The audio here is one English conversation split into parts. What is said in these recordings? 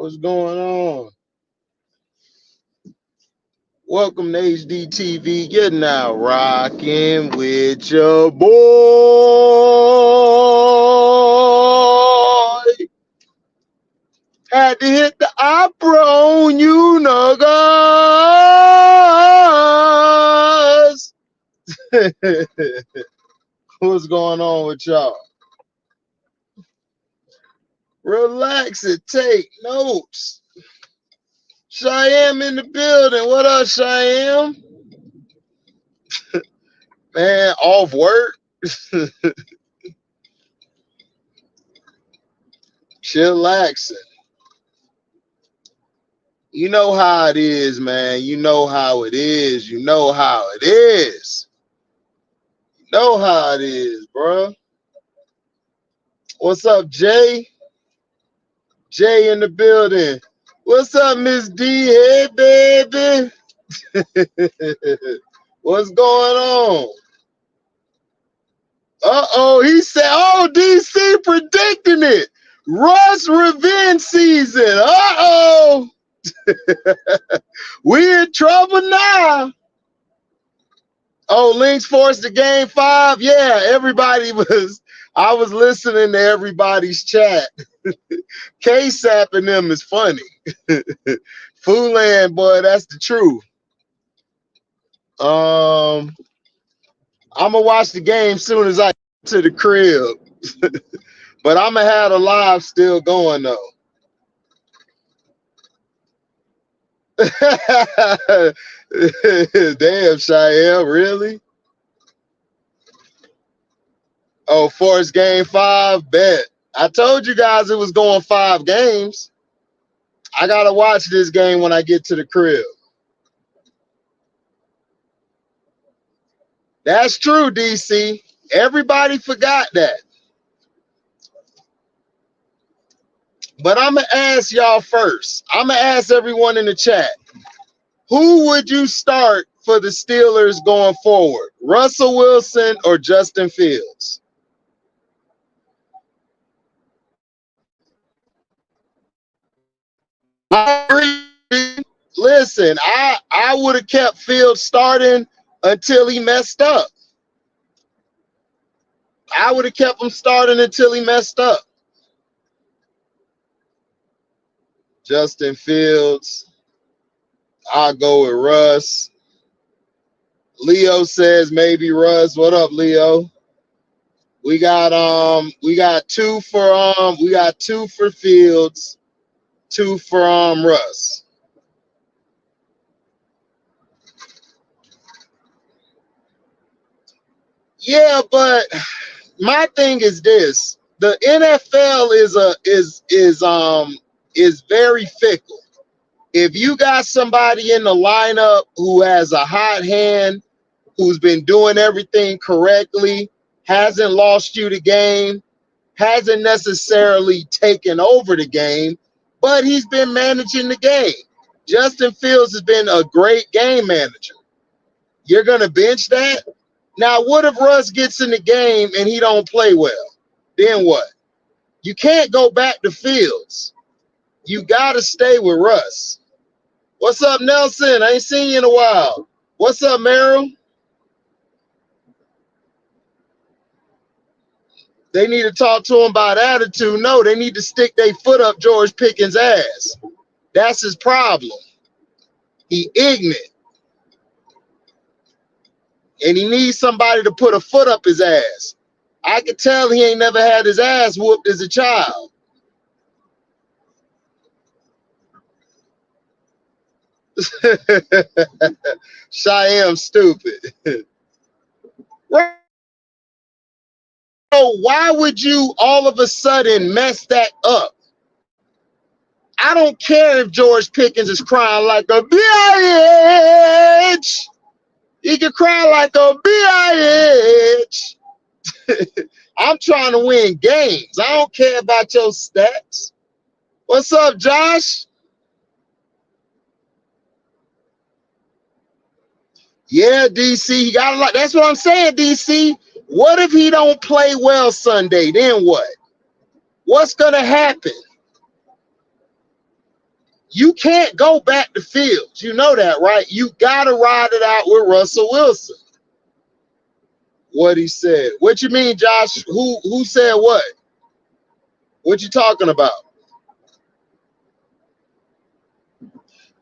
What's going on? Welcome to HDiiTV. You're now rocking with your boy. Had to hit the opera on you niggas. What's going on with y'all? Relax and take notes. Cheyenne in the building. What up, Cheyenne? Man, off work. Chillaxing. You know how it is, man. You know how it is. You know how it is. You know how it is, bro. What's up, Jay? Jay in the building. What's up, Miss D? Hey, baby. What's going on? Uh-oh, he said, oh, DC predicting it. Russ revenge season. Uh-oh. We in trouble now. Oh, Lynx forced the game 5. Yeah, I was listening to everybody's chat. Cashapp and them is funny. Foolan, boy, that's the truth. I'm gonna watch the game soon as I get to the crib. But I'm gonna have the live still going though. Damn, Cheyenne, really? Oh, forced game 5, bet. I told you guys it was going 5 games. I gotta watch this game when I get to the crib. That's true, DC. Everybody forgot that. But I'm gonna ask y'all first. I'm gonna ask everyone in the chat. Who would you start for the Steelers going forward? Russell Wilson or Justin Fields? I agree. Listen, I would have kept Fields starting until he messed up. I would have kept him starting until he messed up. Justin Fields. I'll go with Russ. Leo says maybe Russ. What up, Leo? We got 2 for Fields, 2 for Russ. Yeah, but my thing is this: the NFL is very fickle. If you got somebody in the lineup who has a hot hand, who's been doing everything correctly, hasn't lost you the game, hasn't necessarily taken over the game, but he's been managing the game. Justin Fields has been a great game manager. You're going to bench that? Now, what if Russ gets in the game and he don't play well? Then what? You can't go back to Fields. You got to stay with Russ. What's up, Nelson? I ain't seen you in a while. What's up, Merrill? They need to talk to him about attitude. No, they need to stick their foot up George Pickens' ass. That's his problem. He ignorant. And he needs somebody to put a foot up his ass. I could tell he ain't never had his ass whooped as a child. Cheyenne stupid. Right. So why would you all of a sudden mess that up? I don't care if George Pickens is crying like a bitch. He can cry like a bitch. I'm trying to win games. I don't care about your stats. What's up, Josh? Yeah, DC. Got a lot. That's what I'm saying, DC. What if he don't play well Sunday? Then what? What's gonna happen? You can't go back to Fields. You know that, right? You got to ride it out with Russell Wilson. What he said. What you mean, Josh? Who said what? What you talking about?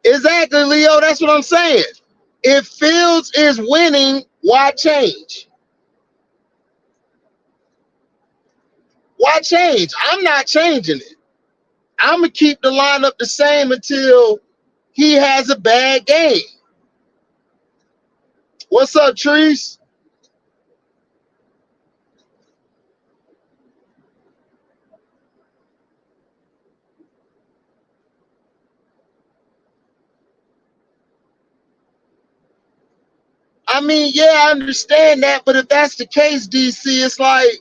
Exactly, Leo. That's what I'm saying. If Fields is winning, why change? Why change? I'm not changing it. I'm going to keep the lineup the same until he has a bad game. What's up, Trees? I mean, yeah, I understand that, but if that's the case, DC, it's like,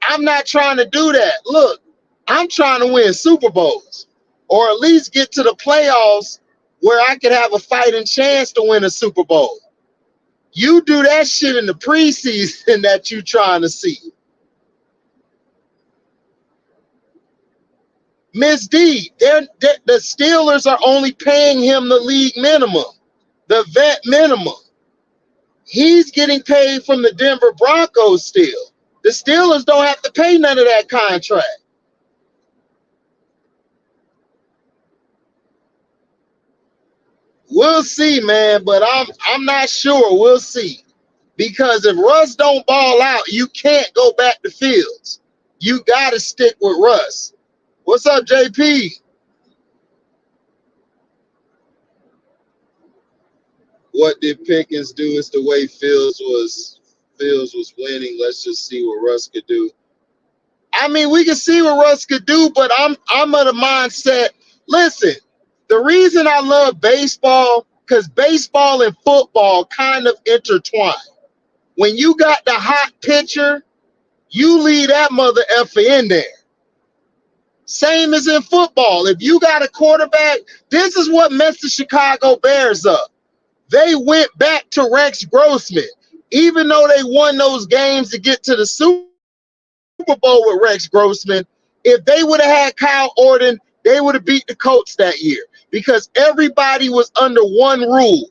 I'm not trying to do that. Look, I'm trying to win Super Bowls or at least get to the playoffs where I could have a fighting chance to win a Super Bowl. You do that shit in the preseason that you trying to see. Miss D, the Steelers are only paying him the league minimum, the vet minimum. He's getting paid from the Denver Broncos still. The Steelers don't have to pay none of that contract. We'll see, man, but I'm not sure. We'll see. Because if Russ don't ball out, you can't go back to Fields. You got to stick with Russ. What's up, JP? What did Pickens do? It's the way Fields was winning. Let's just see what Russ could do. I mean, we can see what Russ could do, but I'm of the mindset. Listen, the reason I love baseball, because baseball and football kind of intertwine. When you got the hot pitcher, you leave that mother effer in there. Same as in football. If you got a quarterback, this is what messed the Chicago Bears up. They went back to Rex Grossman. Even though they won those games to get to the Super Bowl with Rex Grossman, if they would have had Kyle Orton, they would have beat the Colts that year because everybody was under one rule.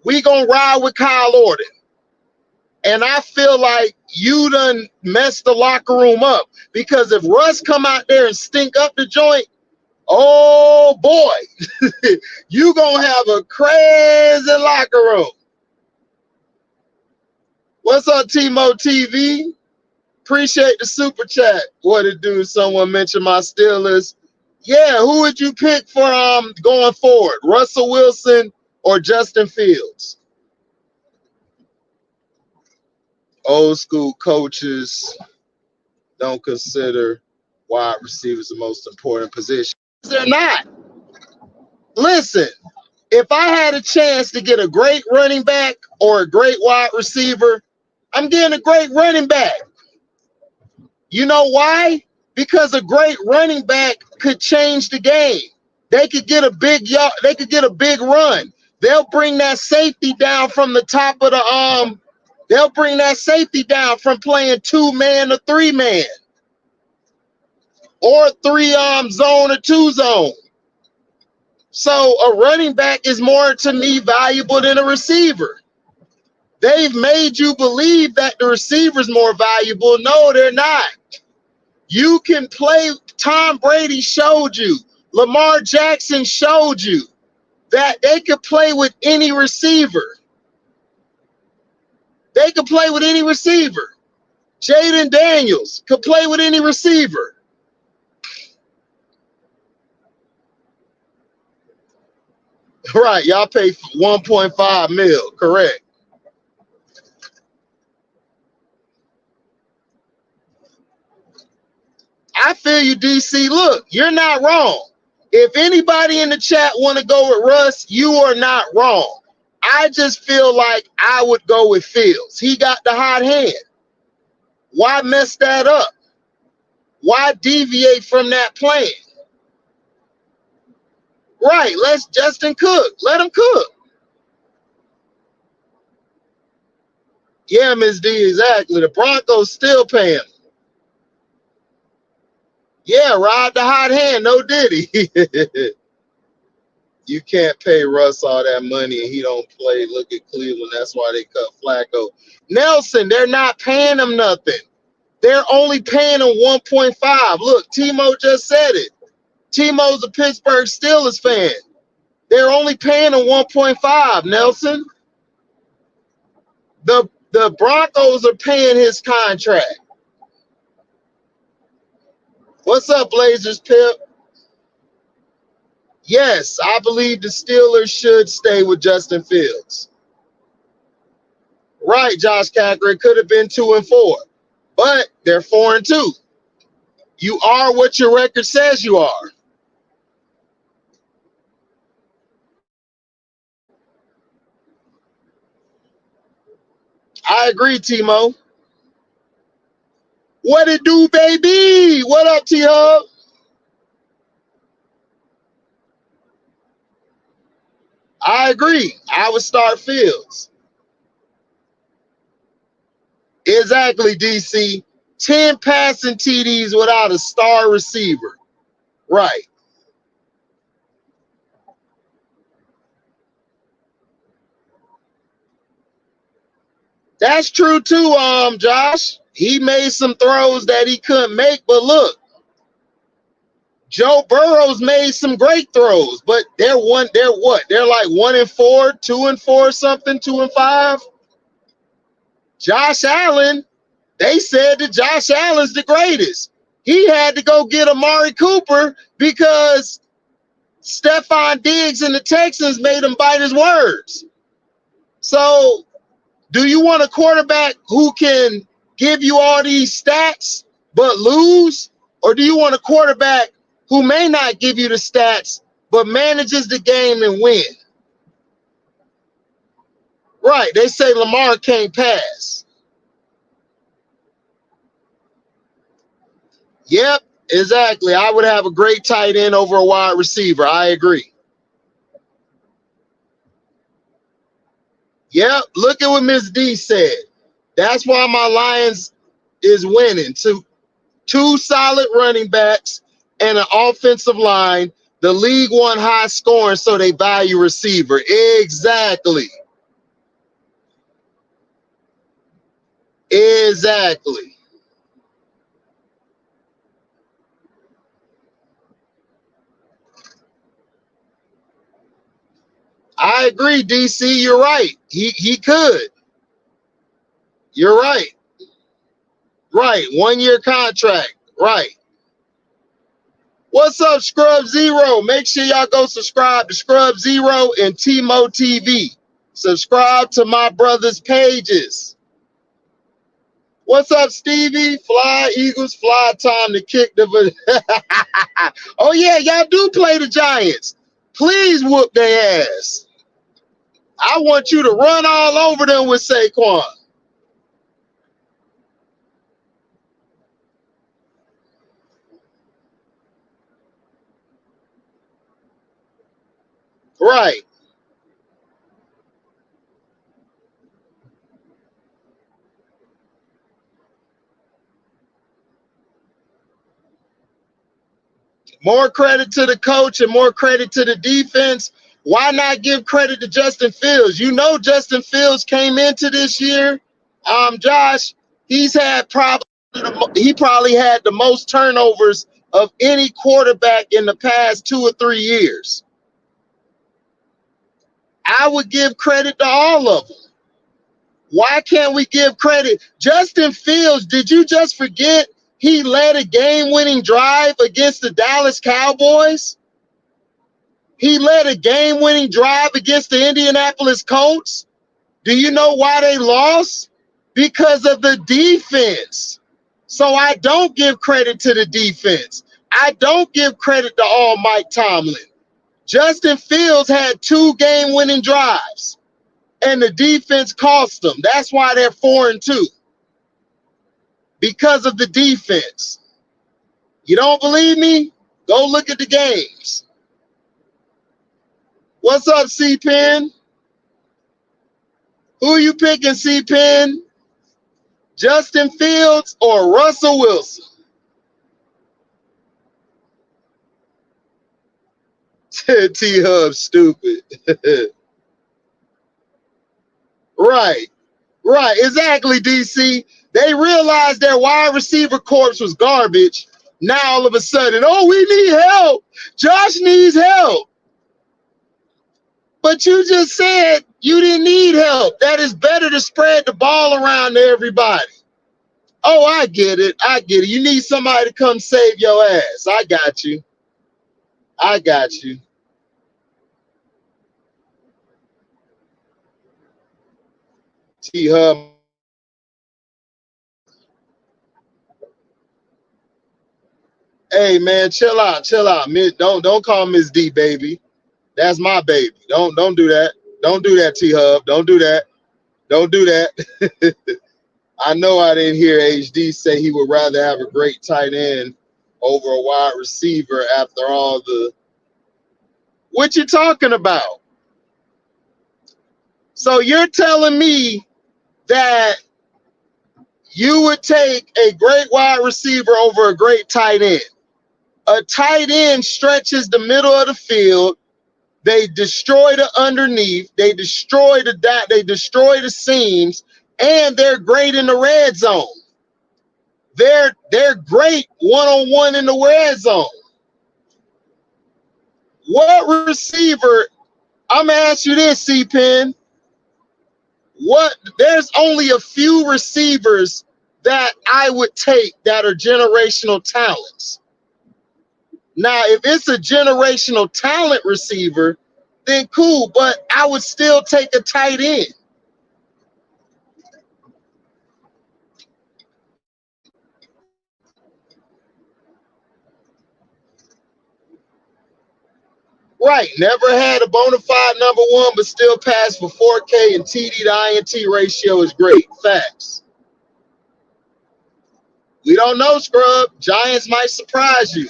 We gonna ride with Kyle Orton. And I feel like you done messed the locker room up because if Russ come out there and stink up the joint, oh boy, you gonna have a crazy locker room. What's up, Timo TV? Appreciate the super chat. What it do? Someone mentioned my Steelers. Yeah, who would you pick for going forward? Russell Wilson or Justin Fields? Old school coaches don't consider wide receivers the most important position. They're not. Listen, if I had a chance to get a great running back or a great wide receiver, I'm getting a great running back. You know why? Because a great running back could change the game. They could get a big yard, they could get a big run. They'll bring that safety down from the top of the they'll bring that safety down from playing 2-man to 3-man. Or 3 zone or 2 zone. So a running back is more to me valuable than a receiver. They've made you believe that the receiver's more valuable. No, they're not. You can play. Tom Brady showed you. Lamar Jackson showed you that they could play with any receiver. They could play with any receiver. Jaden Daniels could play with any receiver. Right, y'all pay 1.5 mil, correct. I feel you, DC. Look, you're not wrong. If anybody in the chat want to go with Russ, you are not wrong. I just feel like I would go with Fields. He got the hot hand. Why mess that up? Why deviate from that plan? Right, let's Justin cook. Let him cook. Yeah, Ms. D, exactly. The Broncos still paying. Yeah, ride the hot hand, no diddy. You can't pay Russ all that money and he don't play. Look at Cleveland. That's why they cut Flacco. Nelson, they're not paying him nothing. They're only paying him 1.5. Look, Timo just said it. Timo's a Pittsburgh Steelers fan. They're only paying him 1.5, Nelson. The Broncos are paying his contract. What's up, Blazers, Pip? Yes, I believe the Steelers should stay with Justin Fields. Right, Josh Cacker. It could have been 2-4, but they're 4-2. You are what your record says you are. I agree, Timo. What it do, baby? What up, T-Hub? I agree. I would start Fields. Exactly, DC. 10 passing TDs without a star receiver. Right. That's true too, Josh. He made some throws that he couldn't make, but look, Joe Burrow's made some great throws, but they're what? They're like 1-4, 2-4, something, 2-5. Josh Allen, they said that Josh Allen's the greatest. He had to go get Amari Cooper because Stephon Diggs and the Texans made him bite his words. So, do you want a quarterback who can give you all these stats but lose? Or do you want a quarterback who may not give you the stats but manages the game and win? Right. They say Lamar can't pass. Yep, exactly. I would have a great tight end over a wide receiver. I agree. Yep, look at what Miss D said. That's why my Lions is winning. Two solid running backs and an offensive line. The league won high scoring, so they value receiver. Exactly. Exactly. I agree, DC. You're right. He could. You're right. Right. 1-year contract. Right. What's up, Scrub Zero? Make sure y'all go subscribe to Scrub Zero and Timo TV. Subscribe to my brother's pages. What's up, Stevie? Fly, Eagles, fly, time to kick the... Oh, yeah, y'all do play the Giants. Please whoop their ass. I want you to run all over them with Saquon. Right. More credit to the coach and more credit to the defense. Why not give credit to Justin Fields? You know Justin Fields came into this year. Josh, he's had he probably had the most turnovers of any quarterback in the past 2 or 3 years. I would give credit to all of them. Why can't we give credit? Justin Fields, did you just forget he led a game-winning drive against the Dallas Cowboys? He led a game-winning drive against the Indianapolis Colts. Do you know why they lost? Because of the defense. So I don't give credit to the defense. I don't give credit to all Mike Tomlin. Justin Fields had 2 game-winning drives, and the defense cost them. That's why they're 4-2, because of the defense. You don't believe me? Go look at the games. What's up, C-Pen? Who you picking, C-Pen? Justin Fields or Russell Wilson? T-Hub stupid. Right. Right. Exactly, DC. They realized their wide receiver corpse was garbage. Now all of a sudden, oh, we need help. Josh needs help. But you just said you didn't need help. That is better to spread the ball around to everybody. Oh, I get it. I get it. You need somebody to come save your ass. I got you. I got you. T-Hub. Hey man, chill out, chill out. Don't call Miss D baby. That's my baby. Don't do that. Don't do that, T-Hub. Don't do that. Don't do that. I know I didn't hear HD say he would rather have a great tight end over a wide receiver after all the. What you talking about? So you're telling me that you would take a great wide receiver over a great tight end? A tight end stretches the middle of the field. They destroy the underneath. They destroy the dot. They destroy the seams, and they're great in the red zone. They're great one-on-one in the red zone. What receiver? I'm gonna ask you this, C-Pen. What? There's only a few receivers that I would take that are generational talents. Now, if it's a generational talent receiver, then cool, but I would still take a tight end. Right, never had a bona fide number one, but still passed for 4K, and TD to INT ratio is great. Facts. We don't know, Scrub. Giants might surprise you.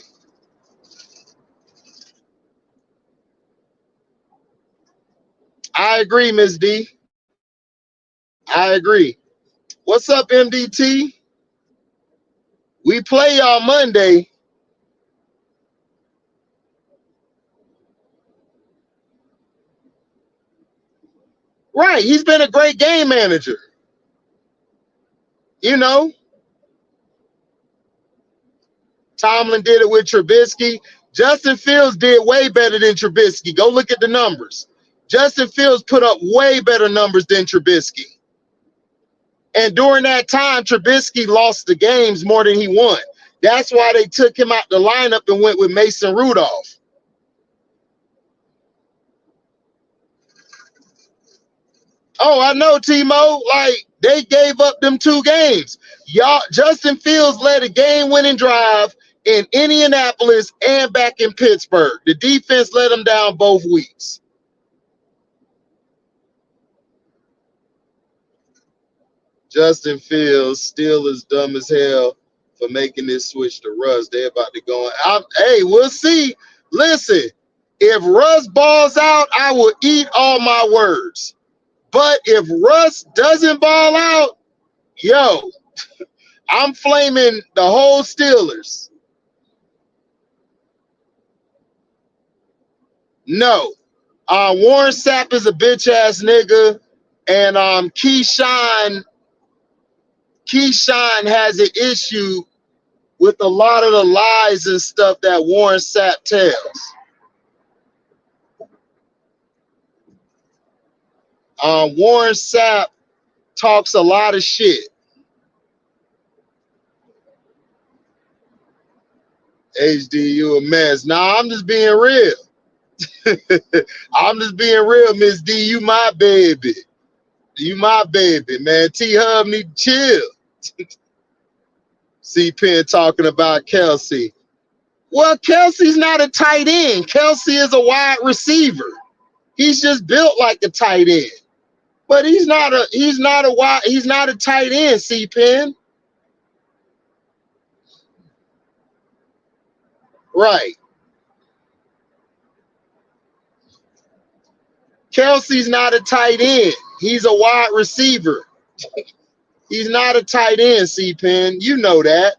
I agree, Ms. D. I agree. What's up, MDT? We play y'all Monday. Right, he's been a great game manager. You know, Tomlin did it with Trubisky. Justin Fields did way better than Trubisky. Go look at the numbers. Justin Fields put up way better numbers than Trubisky. And during that time, Trubisky lost the games more than he won. That's why they took him out the lineup and went with Mason Rudolph. Oh, I know, Timo. Like, they gave up them 2 games. Y'all, Justin Fields led a game-winning drive in Indianapolis and back in Pittsburgh. The defense let them down both weeks. Justin Fields still is dumb as hell for making this switch to Russ. They're about to go on. Hey, we'll see. Listen, if Russ balls out, I will eat all my words. But if Russ doesn't ball out, yo, I'm flaming the whole Steelers. No. Warren Sapp is a bitch ass nigga. And Keyshawn has an issue with a lot of the lies and stuff that Warren Sapp tells. Warren Sapp talks a lot of shit. HD, you a mess. Nah, I'm just being real. I'm just being real, Miss D. You my baby. You my baby, man. T-Hub need to chill. C-Pen talking about Kelsey. Well, Kelsey's not a tight end. Kelsey is a wide receiver. He's just built like a tight end. But he's not a tight end, C-Pen. Right. Kelsey's not a tight end. He's a wide receiver. He's not a tight end, C-Pen. You know that.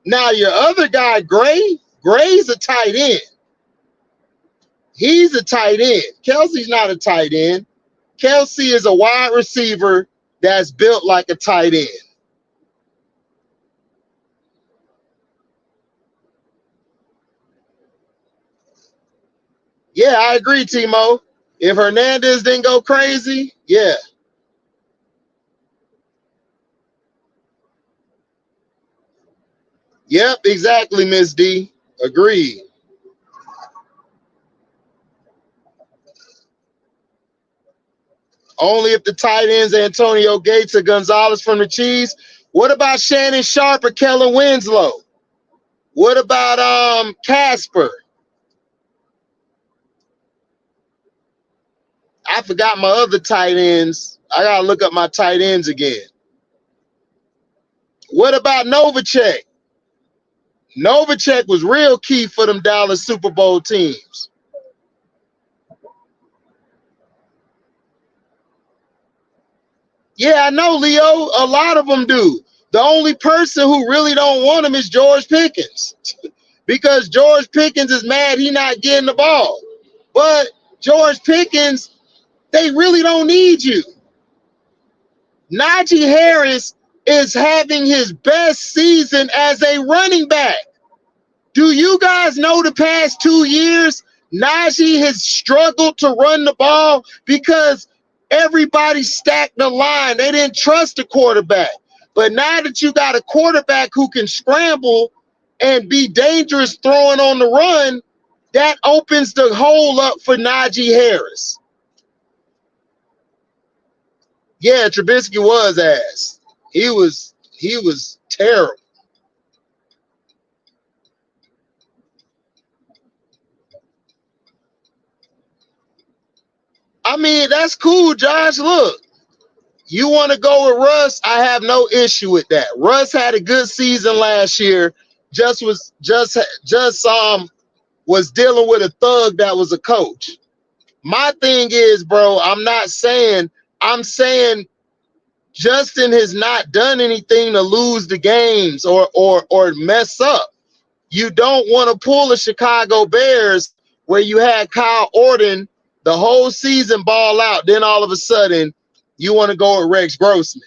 Now, your other guy, Gray's a tight end. He's a tight end. Kelsey's not a tight end. Kelsey is a wide receiver that's built like a tight end. Yeah, I agree, Timo. If Hernandez didn't go crazy, yeah. Yep, exactly, Miss D. Agreed. Only if the tight ends Antonio Gates or Gonzalez from the Chiefs. What about Shannon Sharp or Kellen Winslow? What about Casper? I forgot my other tight ends. I gotta look up my tight ends again. What about Novacek? Novacek was real key for them Dallas Super Bowl teams. Yeah, I know, Leo. A lot of them do. The only person who really don't want him is George Pickens because George Pickens is mad he not getting the ball. But George Pickens, they really don't need you. Najee Harris is having his best season as a running back. Do you guys know the past 2 years, Najee has struggled to run the ball because everybody stacked the line. They didn't trust the quarterback. But now that you got a quarterback who can scramble and be dangerous throwing on the run, that opens the hole up for Najee Harris. Yeah, Trubisky was ass. He was terrible. I mean, that's cool, Josh. Look, you want to go with Russ? I have no issue with that. Russ had a good season last year. Just was dealing with a thug that was a coach. My thing is, bro, I'm saying Justin has not done anything to lose the games or mess up. You don't want to pull the Chicago Bears where you had Kyle Orton the whole season ball out. Then all of a sudden, you want to go with Rex Grossman.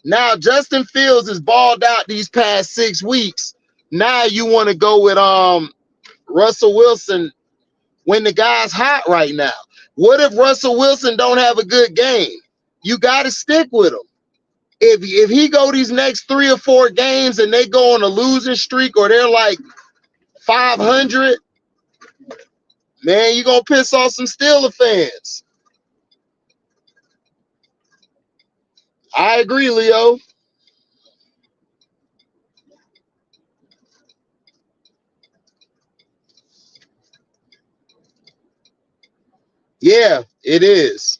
Now, Justin Fields is balled out these past 6 weeks. Now you want to go with Russell Wilson when the guy's hot right now. What if Russell Wilson don't have a good game? You got to stick with him. If he go these next 3 or 4 games and they go on a losing streak or they're like 500, man, you're going to piss off some Steeler fans. I agree, Leo. Yeah, it is.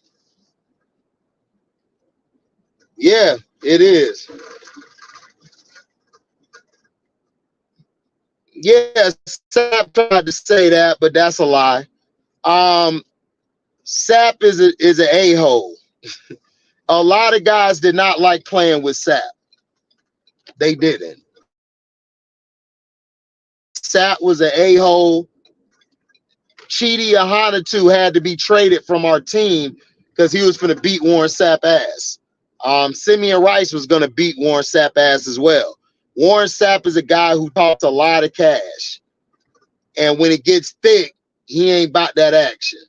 Yeah, it is. Yeah, Sapp tried to say that, but that's a lie. Sapp is an a-hole. A lot of guys did not like playing with Sapp. They didn't. Sapp was an a-hole. Chidi Ahanatu had to be traded from our team because he was going to beat Warren Sapp ass. Simeon Rice was going to beat Warren Sapp ass as well. Warren Sapp is a guy who talks a lot of cash. And when it gets thick, he ain't about that action.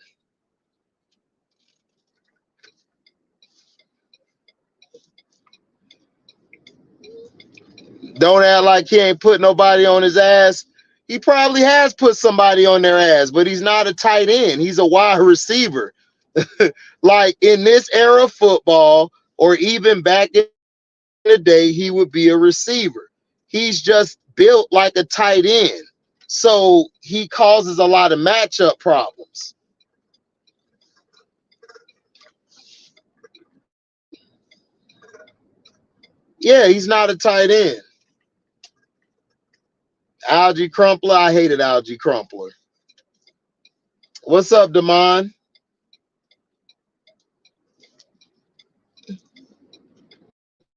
Don't act like he ain't put nobody on his ass. He probably has put somebody on their ass, but he's not a tight end. He's a wide receiver. Like in this era of football, or even back in the day, he would be a receiver. He's just built like a tight end. So he causes a lot of matchup problems. Yeah, he's not a tight end. Algie Crumpler, I hated Algie Crumpler. What's up, Damon?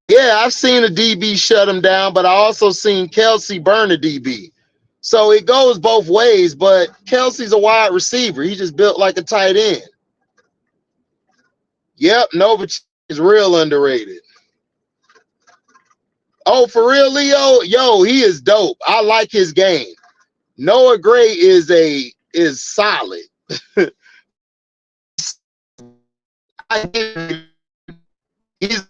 Yeah, I've seen a DB shut him down, but I also seen Kelsey burn a DB. So it goes both ways, but Kelsey's a wide receiver. He just built like a tight end. Yep, Novacek is real underrated. Oh, for real, Leo? Yo, he is dope. I like his game. Noah Gray is solid. He's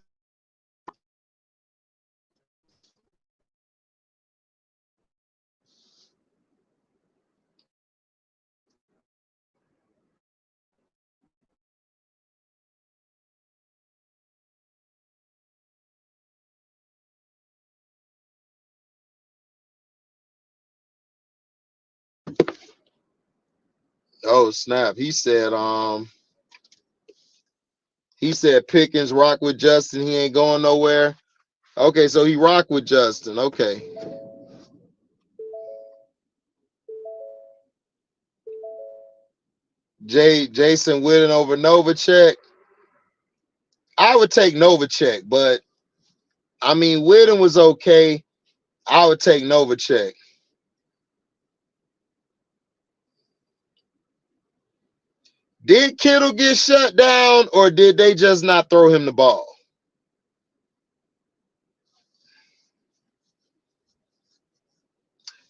oh snap. He said Pickens rock with Justin. He ain't going nowhere. Okay, so he rock with Justin. Okay. Jason Witten over Novacek. I would take Novacek, but I mean Witten was okay. I would take Novacek. Did Kittle get shut down or did they just not throw him the ball?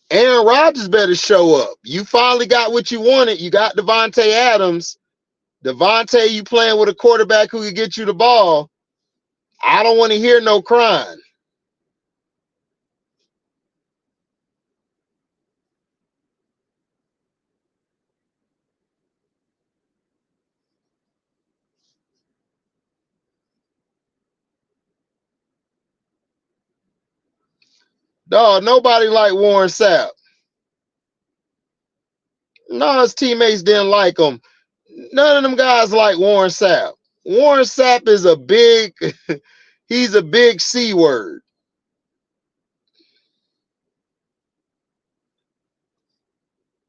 Aaron Rodgers better show up. You finally got what you wanted. You got Devontae Adams. Devontae, you playing with a quarterback who can get you the ball. I don't want to hear no crying. Dog, nobody like Warren Sapp. No, his teammates didn't like him. None of them guys like Warren Sapp. Warren Sapp is he's a big C word.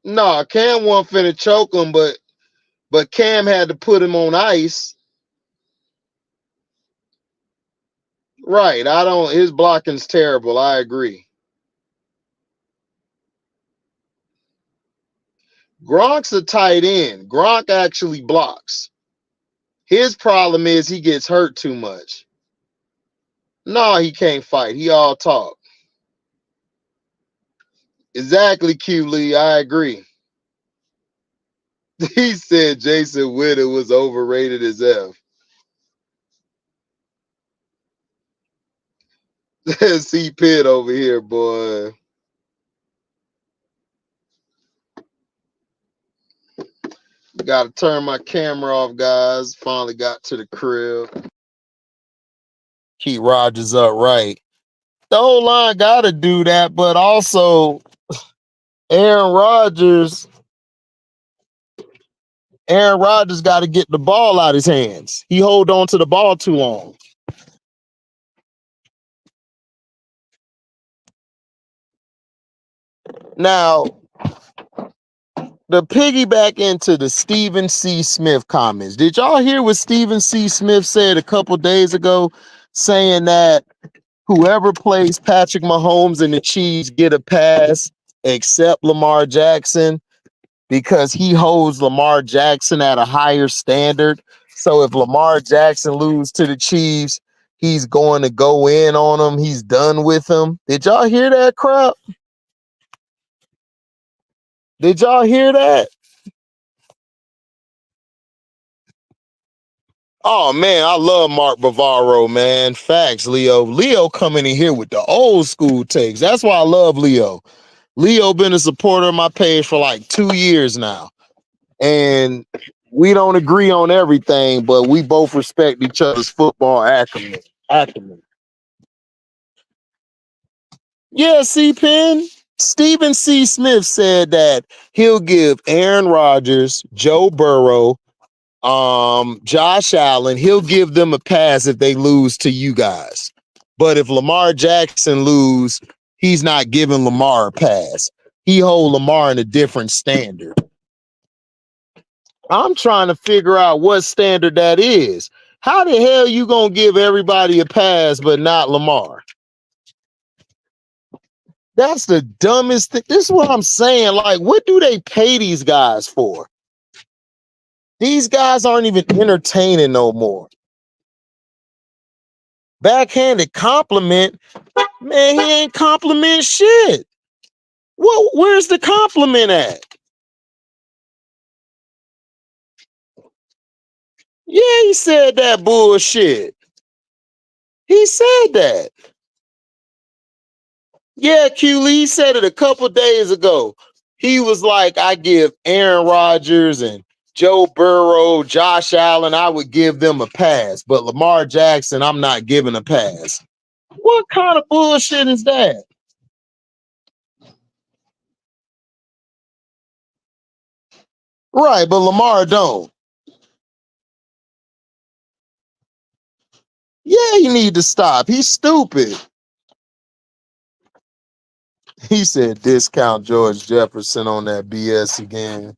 No, Cam wasn't finna choke him, but Cam had to put him on ice. Right. His blocking's terrible. I agree. Gronk's a tight end. Gronk actually blocks. His problem is he gets hurt too much. No, he can't fight. He all talk. Exactly, Q Lee. I agree. He said Jason Witten was overrated as F. C Pitt over here, boy. Got to turn my camera off, guys. Finally got to the crib. Keep Rodgers upright. The whole line got to do that, but also Aaron Rodgers got to get the ball out of his hands. He hold on to the ball too long. Now, the piggyback into the Stephen C. Smith comments. Did y'all hear what Stephen C. Smith said a couple days ago, saying that whoever plays Patrick Mahomes and the Chiefs get a pass except Lamar Jackson because he holds Lamar Jackson at a higher standard. So if Lamar Jackson loses to the Chiefs, he's going to go in on them. He's done with them. Did y'all hear that crap? Did y'all hear that? Oh man, I love Mark Bavaro, man. Facts, Leo. Leo coming in here with the old school takes. That's why I love Leo. Leo been a supporter of my page for like 2 years now. And we don't agree on everything, but we both respect each other's football acumen. Yeah, C-Pen. Stephen C. Smith said that he'll give Aaron Rodgers, Joe Burrow, Josh Allen, he'll give them a pass if they lose to you guys. But if Lamar Jackson lose, he's not giving Lamar a pass. He hold Lamar in a different standard. I'm trying to figure out what standard that is. How the hell you gonna give everybody a pass but not Lamar? That's the dumbest thing. This is what I'm saying. Like, what do they pay these guys for? These guys aren't even entertaining no more. Backhanded compliment, man, he ain't compliment shit. Well, where's the compliment at? Yeah, he said that bullshit. He said that. Yeah, Q Lee said it a couple days ago. He was like, I give Aaron Rodgers and Joe Burrow, Josh Allen, I would give them a pass, but Lamar Jackson, I'm not giving a pass. What kind of bullshit is that? Right, but Lamar don't. Yeah, you need to stop. He's stupid. He said discount George Jefferson on that BS again.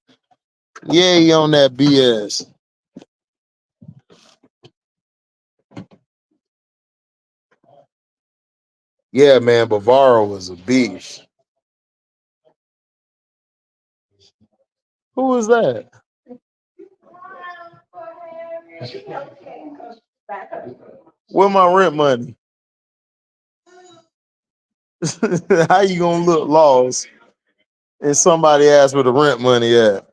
Yeah, he on that BS. Yeah, man, Bavaro was a beast. Who was that? Where my rent money? How you gonna look lost and somebody asked where the rent money at?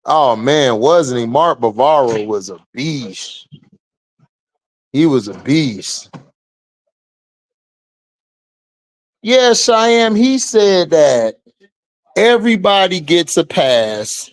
Oh man, wasn't he? Mark Bavaro was a beast. He was a beast. Yeah, Cheyenne, he said that everybody gets a pass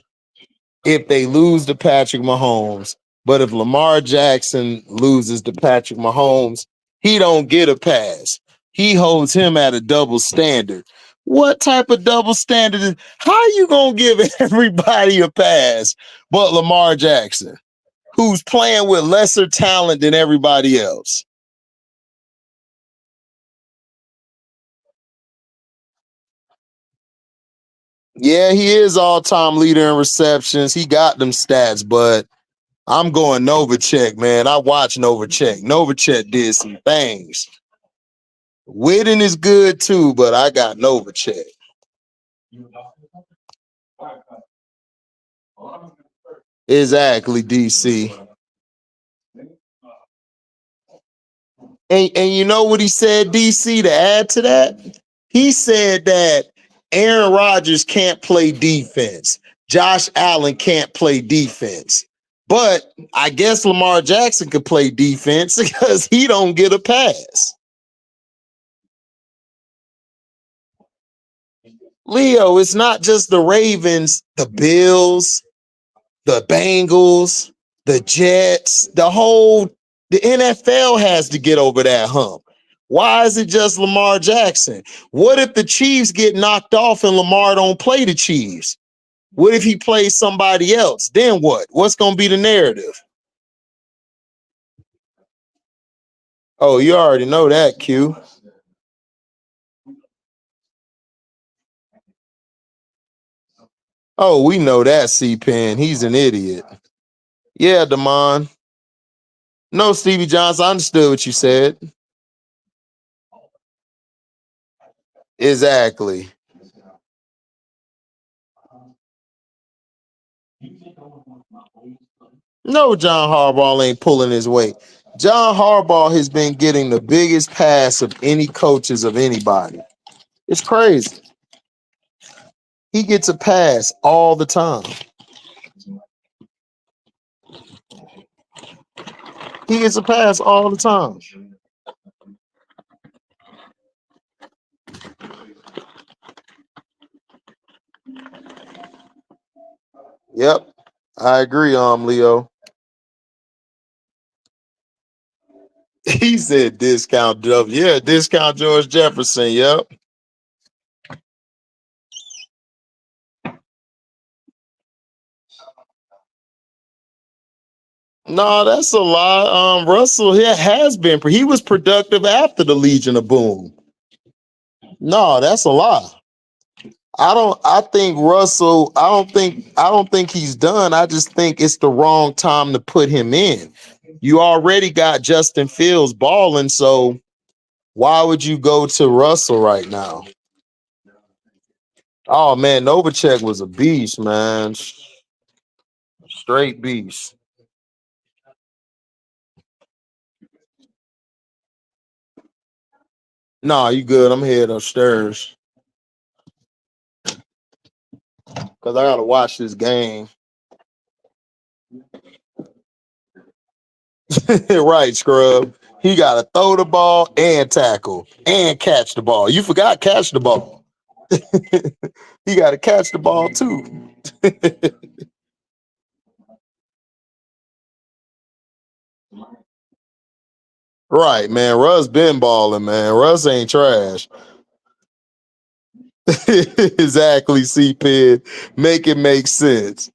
if they lose to Patrick Mahomes. But if Lamar Jackson loses to Patrick Mahomes, he don't get a pass. He holds him at a double standard. What type of double standard is how you gonna give everybody a pass but Lamar Jackson, who's playing with lesser talent than everybody else? Yeah, he is all-time leader in receptions. He got them stats, but I'm going Novacek, man. I watch Novacek. Novacek did some things. Witten is good too, but I got Novacek. Exactly, DC. And you know what he said, DC, to add to that? He said that Aaron Rodgers can't play defense. Josh Allen can't play defense. But I guess Lamar Jackson could play defense because he don't get a pass. Leo, it's not just the Ravens, the Bills, the Bengals, the Jets, the NFL has to get over that hump. Why is it just Lamar Jackson? What if the Chiefs get knocked off and Lamar don't play the Chiefs? What if he plays somebody else? Then what? What's going to be the narrative? Oh, you already know that, Q. Oh, we know that, C-Pen. He's an idiot. Yeah, Damon. No, Stevie Johnson, I understood what you said. Exactly. No, John Harbaugh ain't pulling his weight. John Harbaugh has been getting the biggest pass of any coaches of anybody. It's crazy. He gets a pass all the time. He gets a pass all the time. Yep, I agree, Leo. He said discount W. Yeah, discount George Jefferson. Yep. No, that's a lie. Russell here has been. He was productive after the Legion of Boom. No, that's a lie. I think Russell, I don't think he's done. I just think it's the wrong time to put him in. You already got Justin Fields balling, so Why would you go to Russell right now? Oh man, Novacek was a beast, man. Straight beast. Nah, you good. I'm heading upstairs. Cause I gotta watch this game. Right, scrub. He gotta throw the ball and tackle and catch the ball. You forgot catch the ball. He gotta catch the ball too. Right, man. Russ been balling, man. Russ ain't trash. Exactly, C-Pid. Make it make sense.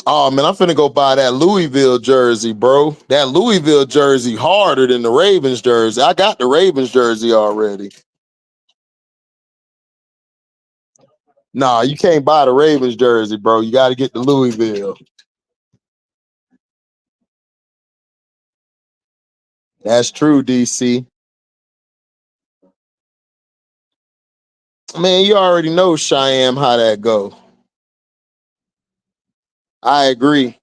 Oh man, I'm finna go buy that Louisville jersey, bro. That Louisville jersey harder than the Ravens jersey. I got the Ravens jersey already. Nah, you can't buy the Ravens jersey, bro. You got to get the Louisville. That's true, DC. Man, you already know Cheyenne how that go. I agree.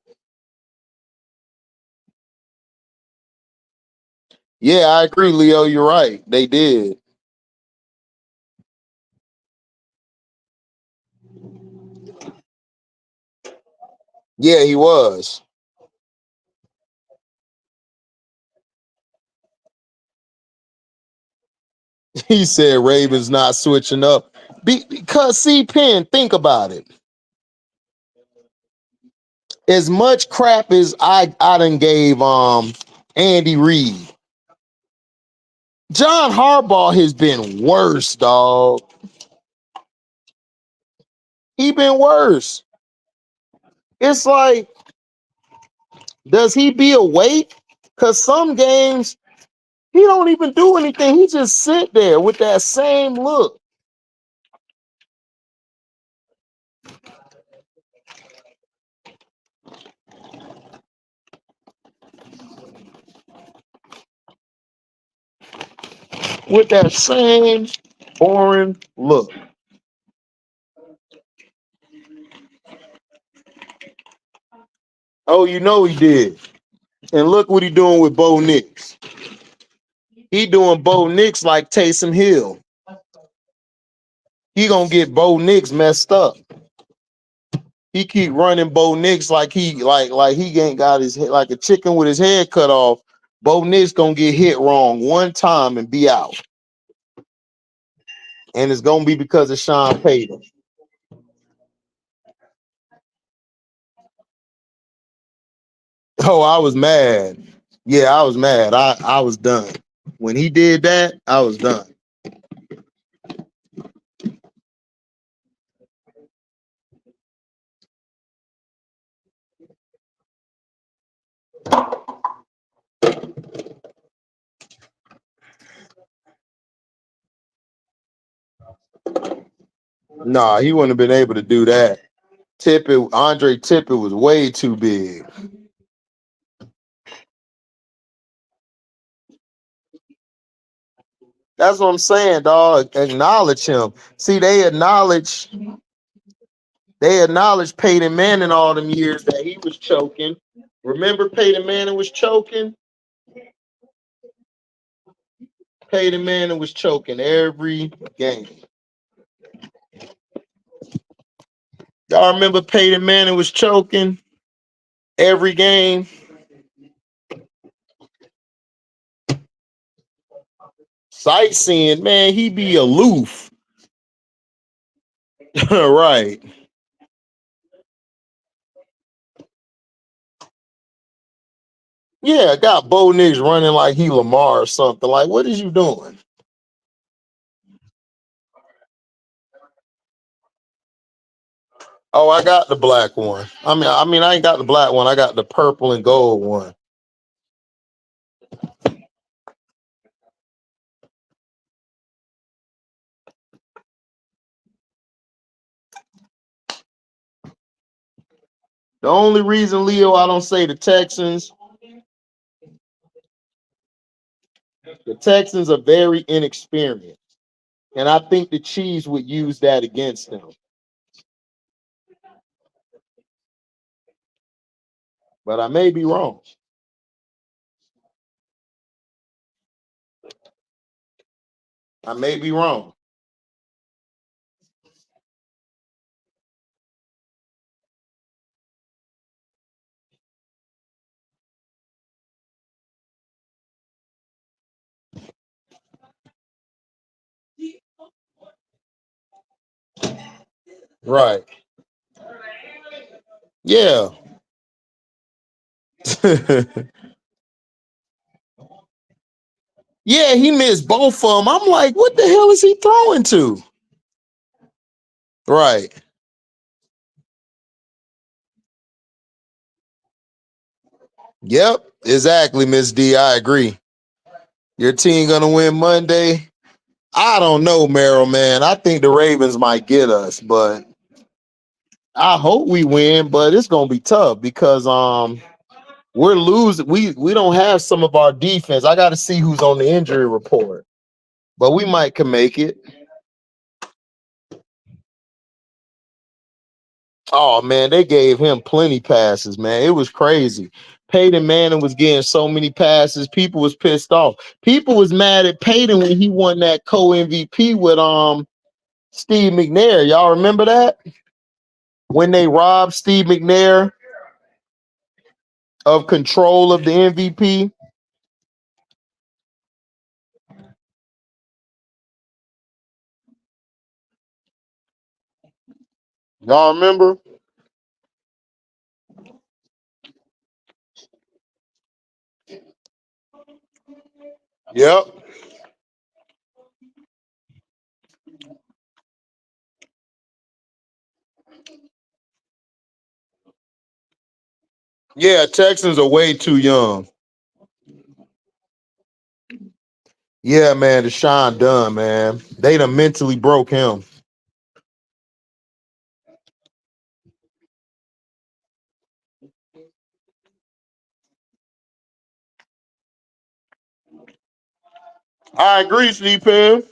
Yeah, I agree, Leo. You're right. They did. Yeah, he was. He said Ravens not switching up. Because C Pen, think about it. As much crap as I done gave Andy Reid, John Harbaugh has been worse, dog. He been worse. It's like, does he be awake? Because some games he don't even do anything. He just sit there with that same look. With that same boring look. Oh, you know he did. And look what he doing with Bo Nix. He doing Bo Nix like Taysom Hill. He gonna get Bo Nix messed up. He keep running Bo Nix like he ain't got his head like a chicken with his head cut off. Bo Nix gonna get hit wrong one time and be out. And it's gonna be because of Sean Payton. Oh, I was mad. Yeah, I was mad. I was done. When he did that, I was done. Nah, he wouldn't have been able to do that. Andre Tippett was way too big. That's what I'm saying, dog. Acknowledge him. See, they acknowledged Peyton Manning all them years that he was choking. Remember Peyton Manning was choking? Peyton Manning was choking every game. Y'all remember Peyton Manning was choking every game? Sightseeing, man, he be aloof. Right. Yeah, got Bo Nix running like he Lamar or something. Like, what is you doing? Oh, I got the black one. I mean, I ain't got the black one. I got the purple and gold one. The only reason, Leo, I don't say the Texans, The Texans are very inexperienced, and I think the Chiefs would use that against them. But I may be wrong. I may be wrong. Right. Yeah. Yeah, he missed both of them. I'm like, what the hell is he throwing to? Right. Yep, exactly, Miss D. I agree. Your team gonna win Monday? I don't know, Merrill, man. I think the Ravens might get us, but I hope we win, but it's gonna be tough because we're losing. We don't have some of our defense. I gotta see who's on the injury report, but we might can make it. Oh man, they gave him plenty passes, man. It was crazy. Peyton Manning was getting so many passes. People was pissed off. People was mad at Peyton when he won that co-MVP with Steve McNair. Y'all remember that? When they robbed Steve McNair of control of the MVP. Y'all remember? Yep. Yeah, Texans are way too young. Yeah, man, Deshaun Dunn, man. They done mentally broke him. I agree, Steve Penn.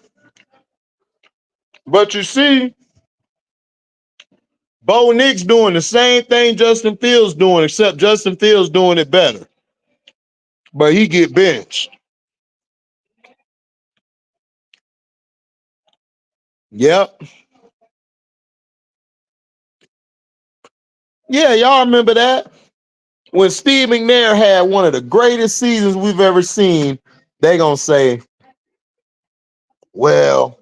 But you see, Bo Nix doing the same thing Justin Fields doing, except Justin Fields doing it better. But he get benched. Yep. Yeah, y'all remember that? When Steve McNair had one of the greatest seasons we've ever seen, they gonna say, well,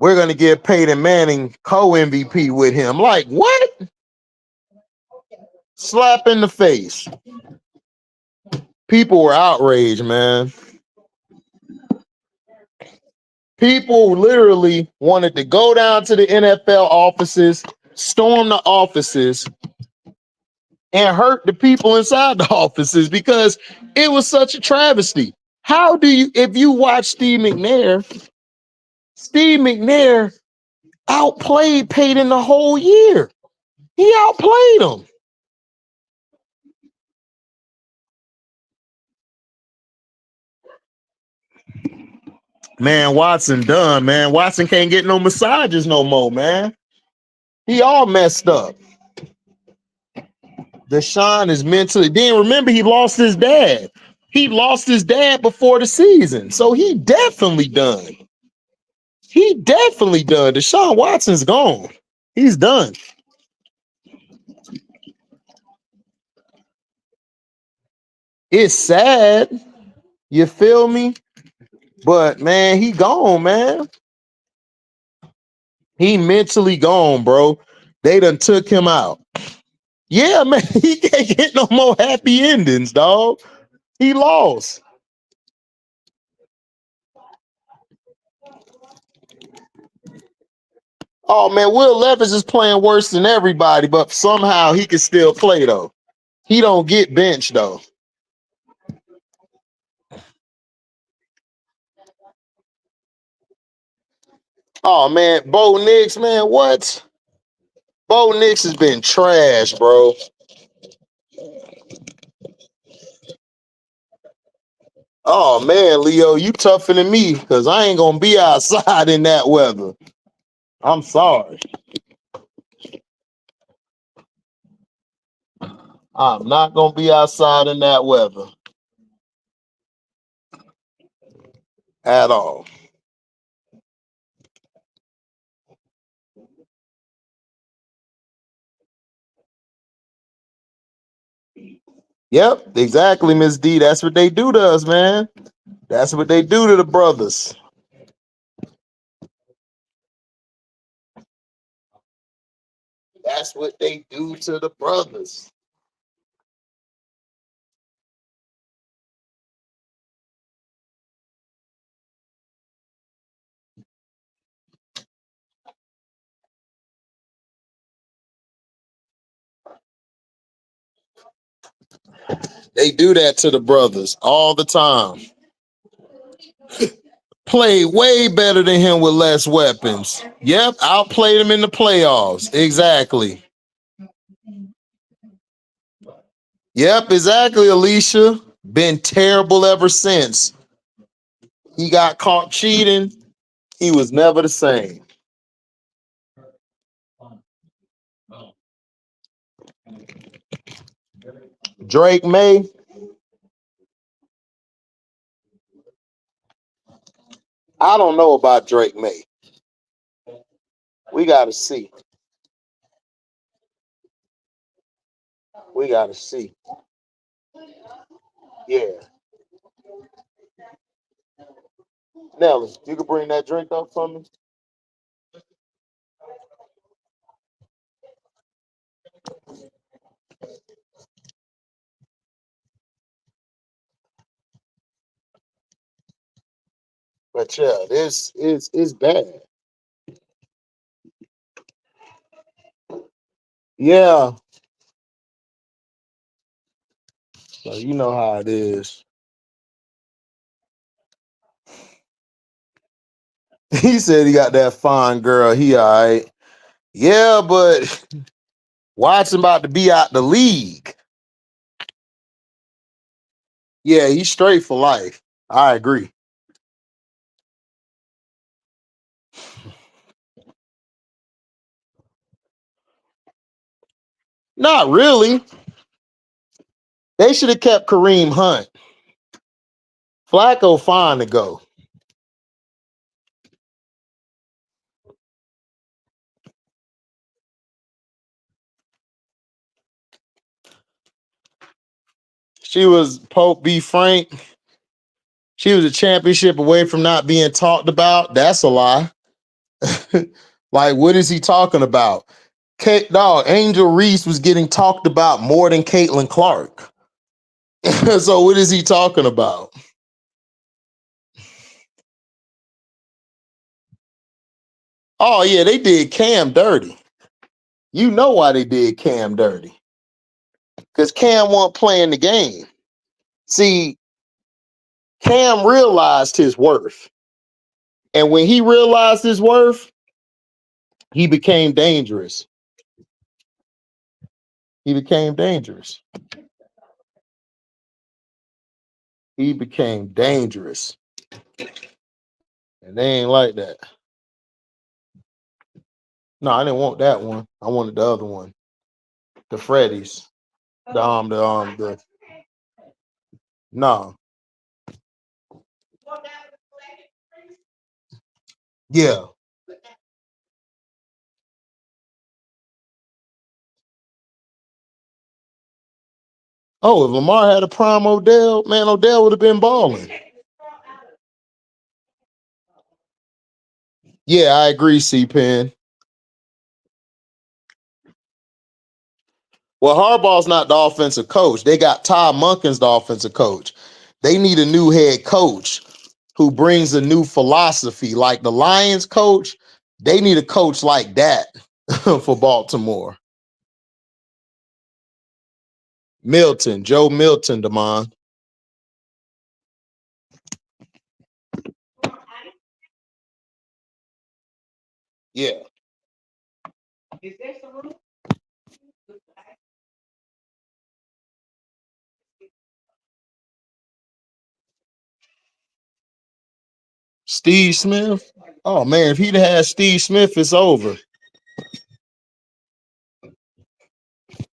we're gonna give Peyton Manning co-MVP with him. Like, what? Slap in the face. People were outraged, man. People literally wanted to go down to the NFL offices, storm the offices, and hurt the people inside the offices because it was such a travesty. How do you, if you watch Steve McNair outplayed Peyton the whole year. He outplayed him. Man, Watson done, man. Watson can't get no massages no more, man. He all messed up. Deshaun is mentally. Then remember, he lost his dad. He lost his dad before the season. So he definitely done. He definitely done. Deshaun Watson's gone. He's done. It's sad. You feel me? But man, he gone, man. He mentally gone, bro. They done took him out. Yeah, man. He can't get no more happy endings, dog. He lost. Oh man, Will Levis is playing worse than everybody, but somehow he can still play though. He don't get benched though. Oh man, Bo Nix, man, what? Bo Nix has been trash, bro. Oh man, Leo, you tougher than me because I ain't gonna be outside in that weather. I'm sorry. I'm not gonna be outside in that weather at all. Yep, exactly, Miss D. That's what they do to us, man. That's what they do to the brothers. That's what they do to the brothers. They do that to the brothers all the time. Played way better than him with less weapons. Yep, outplayed him in the playoffs. Exactly. Yep, exactly, Alicia. Been terrible ever since. He got caught cheating. He was never the same. Drake May. I don't know about Drake May. We got to see. We got to see. Yeah. Nelly, you can bring that drink up for me? But yeah, this is bad. Yeah. So you know how it is. He said he got that fine girl. He all right. Yeah, but Watson about to be out the league. Yeah, he's straight for life. I agree. Not really. They should have kept Kareem Hunt. Flacco fine to go. She was Pope B. Frank. She was a championship away from not being talked about. That's a lie. Like, what is he talking about? Angel Reese was getting talked about more than Caitlin Clark. So what is he talking about? Oh yeah, they did Cam dirty. You know why they did Cam dirty? Because Cam wasn't playing the game. See, Cam realized his worth. And when he realized his worth, he became dangerous. He became dangerous. He became dangerous. And they ain't like that. No, I didn't want that one. I wanted the other one. The Freddy's. The no. Yeah. Oh, if Lamar had a prime Odell, man, Odell would have been balling. Yeah, I agree, C-Pen. Well, Harbaugh's not the offensive coach. They got Todd Monken's the offensive coach. They need a new head coach who brings a new philosophy. Like the Lions coach, they need a coach like that for Baltimore. Milton, Joe Milton, Damon. Yeah. Steve Smith. Oh man, if he'd had Steve Smith, it's over.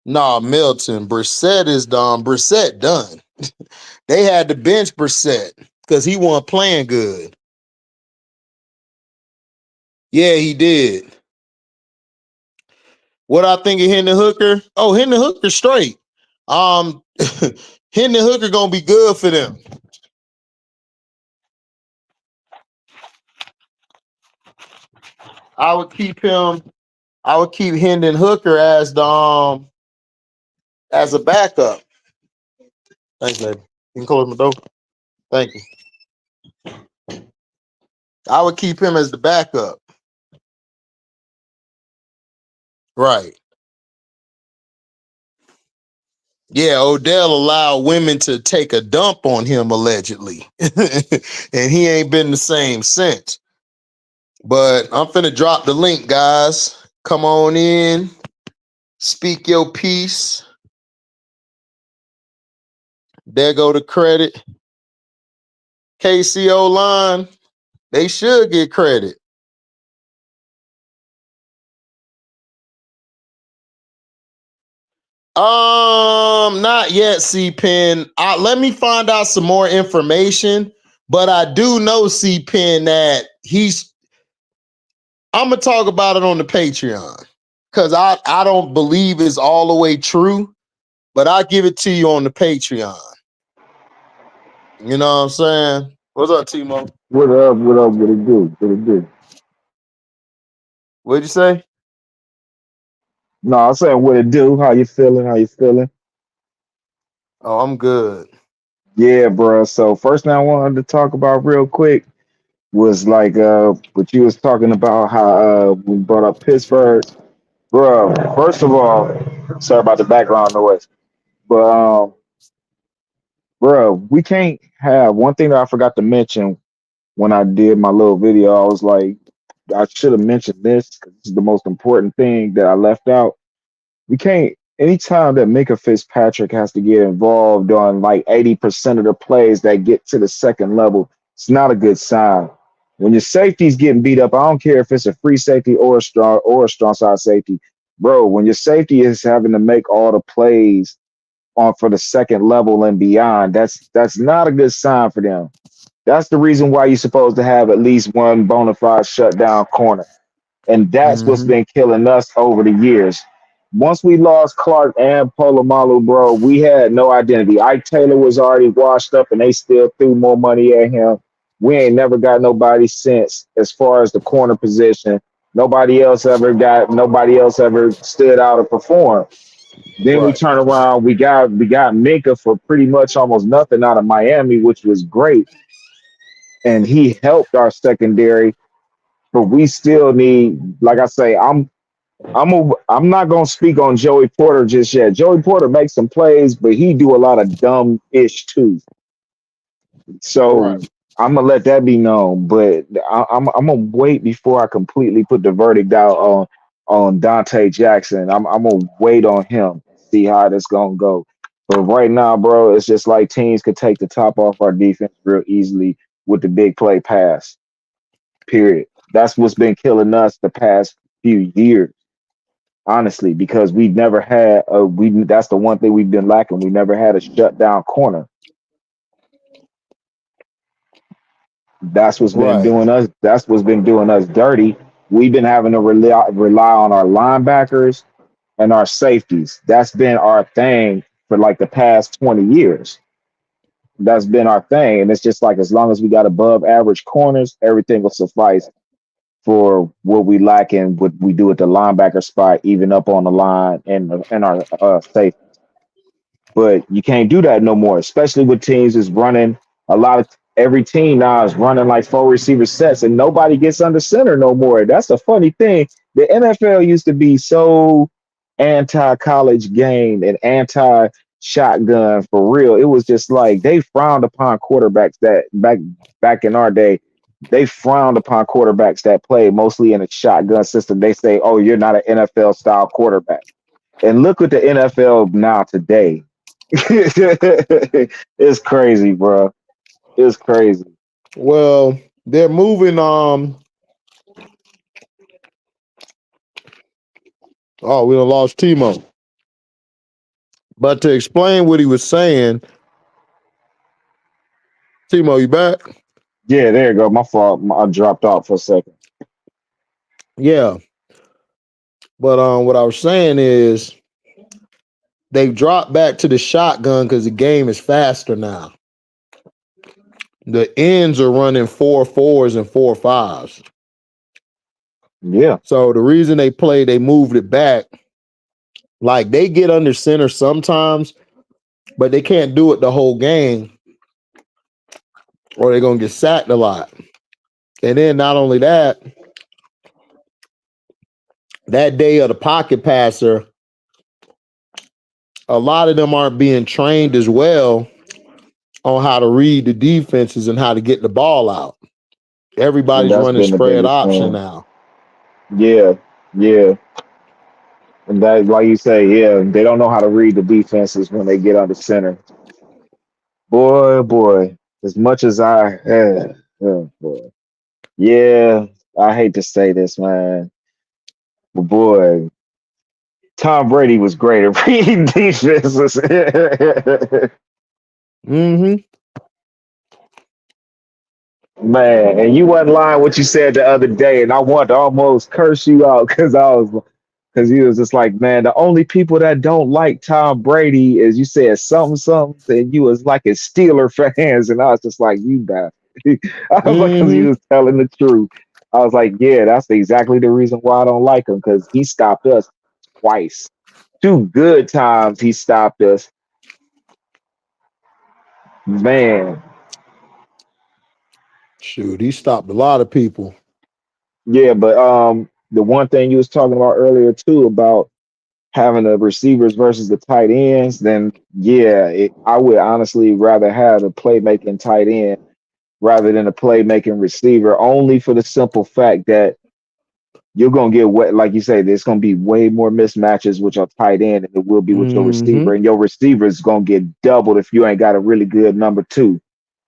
Nah, Milton. Brissett is done. Brissett done. They had to bench Brissett because he wasn't playing good. Yeah, he did. What I think of Hendon Hooker? Oh, Hendon Hooker straight. Hendon Hooker gonna be good for them. I would keep him. I would keep Hendon Hooker as the as a backup. Thanks, baby. You can close my door. Thank you. I would keep him as the backup. Right. Yeah, Odell allowed women to take a dump on him allegedly. And he ain't been the same since. But I'm finna drop the link, guys. Come on in. Speak your piece. There go the credit. KCO line. They should get credit. Not yet, C-Pen. Let me find out some more information. But I do know, C-Pen, that I'm gonna talk about it on the Patreon. Because I don't believe it's all the way true, but I'll give it to you on the Patreon. You know what I'm saying? What's up, Timo? What up? What up? What it do? What it do? What'd you say? No, I'm saying what it do. How you feeling? How you feeling? Oh, I'm good. Yeah, bro. So first thing I wanted to talk about real quick was like what you was talking about how we brought up Pittsburgh. Bro, first of all, sorry about the background noise. But bro, we can't have one thing that I forgot to mention when I did my little video. I was like, I should have mentioned this because this is the most important thing that I left out. We can't anytime that Minka Fitzpatrick has to get involved on like 80% of the plays that get to the second level, it's not a good sign. When your safety's getting beat up, I don't care if it's a free safety or a strong side safety. Bro, when your safety is having to make all the plays on for the second level and beyond, that's not a good sign for them. That's the reason why you're supposed to have at least one bona fide shutdown corner. And that's what's been killing us over the years. Once we lost Clark and Polomalu, bro, we had no identity. Ike Taylor was already washed up and they still threw more money at him. We ain't never got nobody since as far as the corner position. Nobody else ever stood out or performed. Then we Right. turn around, we got Minka for pretty much almost nothing out of Miami, which was great. And he helped our secondary, but we still need, like I say, I'm not gonna speak on Joey Porter just yet. Joey Porter makes some plays, but he do a lot of dumb ish too. So Right. I'm gonna let that be known. But I'm gonna wait before I completely put the verdict out on Dante Jackson. I'm gonna wait on him, see how this gonna go. But right now, bro, it's just like teams could take the top off our defense real easily with the big play pass. Period. That's what's been killing us the past few years, honestly, because we never had that's the one thing we've been lacking. We never had a shutdown corner. That's what's been Right. doing us. That's what's been doing us dirty. We've been having to rely on our linebackers and our safeties. That's been our thing for like the past 20 years. That's been our thing. And it's just like as long as we got above average corners, everything will suffice for what we lack in what we do at the linebacker spot, even up on the line and our safety. But you can't do that no more, especially with teams is running a lot of every team now is running like four receiver sets and nobody gets under center no more. That's the funny thing. The NFL used to be so anti-college game and anti-shotgun for real. It was just like they frowned upon quarterbacks that back in our day. They frowned upon quarterbacks that play mostly in a shotgun system. They say, "Oh, you're not an NFL style quarterback." And look at the NFL now today. It's crazy, bro. It's crazy. Well, They're moving. Oh, we done lost Timo. But to explain what he was saying, Timo, you back? Yeah, there you go. My fault. I dropped off for a second. Yeah. But what I was saying is they've dropped back to the shotgun because the game is faster now. The ends are running 4.4s and 4.5s. Yeah, So the reason they moved it back, like they get under center sometimes, but they can't do it the whole game or they're gonna get sacked a lot. And then not only that, that day of the pocket passer, a lot of them aren't being trained as well on how to read the defenses and how to get the ball out. and Everybody's that's running been the spread biggest option thing. now. Yeah, yeah. And that, like you say, yeah, they don't know how to read the defenses when they get under center. Boy, boy, as much as oh boy, yeah, I hate to say this, man, but boy, Tom Brady was great at reading defenses. Mm-hmm. Man, and you wasn't lying what you said the other day, and I wanted to almost curse you out because he was just like, man, the only people that don't like Tom Brady is you said something, and you was like his Steeler fans, and I was just like, you bastard. I was like, because he Mm-hmm. was telling the truth. I was like, yeah, that's exactly the reason why I don't like him, because he stopped us twice. Two good times he stopped us. Man, Shoot, he stopped a lot of people. yeah, but the one thing you was talking about earlier too about having the receivers versus the tight ends, then yeah, I would honestly rather have a playmaking tight end rather than a playmaking receiver, only for the simple fact that you're gonna get wet, like you say, there's gonna be way more mismatches with your tight end than it will be with your Mm-hmm. receiver, and your receiver is gonna get doubled if you ain't got a really good number two.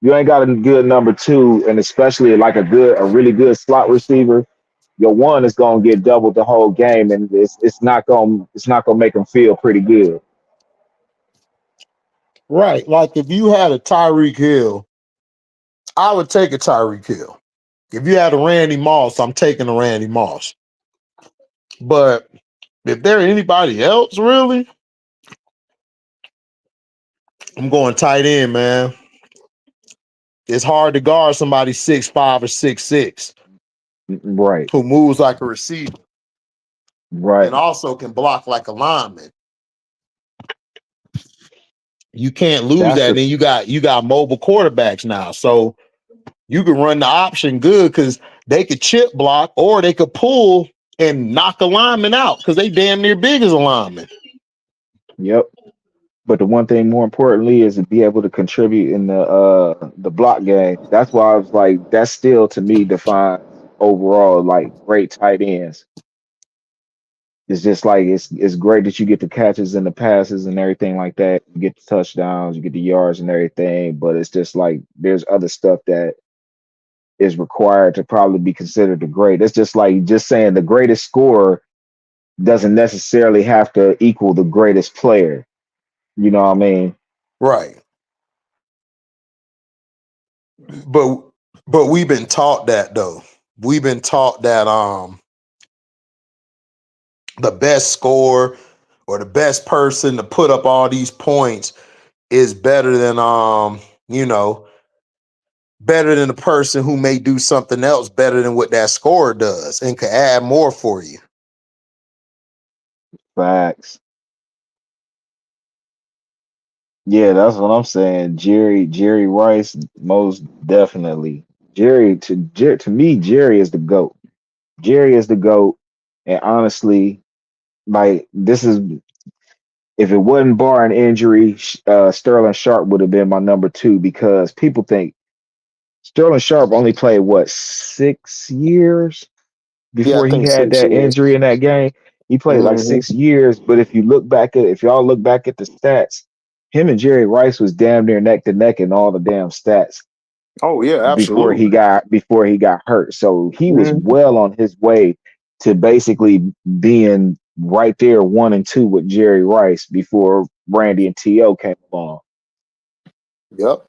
You ain't got a good number two, and especially like a really good slot receiver. Your one is gonna get doubled the whole game, and it's not gonna make them feel pretty good. Right. Like if you had a Tyreek Hill, I would take a Tyreek Hill. If you had a Randy Moss, I'm taking a Randy Moss. But if there anybody else, really, I'm going tight end, man. It's hard to guard somebody 6'5" or 6'6" Right, who moves like a receiver right. and also can block like a lineman. You can't lose That's that. the Then you got mobile quarterbacks now. So you can run the option good because they could chip block or they could pull and knock a lineman out because they damn near big as a lineman. yep. But the one thing more importantly is to be able to contribute in the block game. That's why I was like, that still to me defines overall like great tight ends. It's just like it's great that you get the catches and the passes and everything like that. You get the touchdowns, you get the yards and everything, but it's just like there's other stuff that is required to probably be considered the great. It's just like just saying the greatest scorer doesn't necessarily have to equal the greatest player. You know what I mean? Right. But we've been taught that though. We've been taught that the best score or the best person to put up all these points is better than you know, better than the person who may do something else better than what that scorer does and could add more for you. Facts. Yeah, that's what I'm saying. Jerry Rice, most definitely. To me, Jerry is the GOAT. Jerry is the GOAT. And honestly, like this is if it wasn't barring injury, Sterling Sharp would have been my number two because people think Sterling Sharp only played what 6 years Yeah, I before he think had 6 that years. injury in that game. He played like Mm-hmm. 6 years, but if y'all look back at the stats, him and Jerry Rice was damn near neck to neck in all the damn stats. Oh yeah, absolutely. before he got hurt. So he was Mm-hmm. well on his way to basically being right there 1 and 2 with Jerry Rice before Randy and T.O. came along. Yep.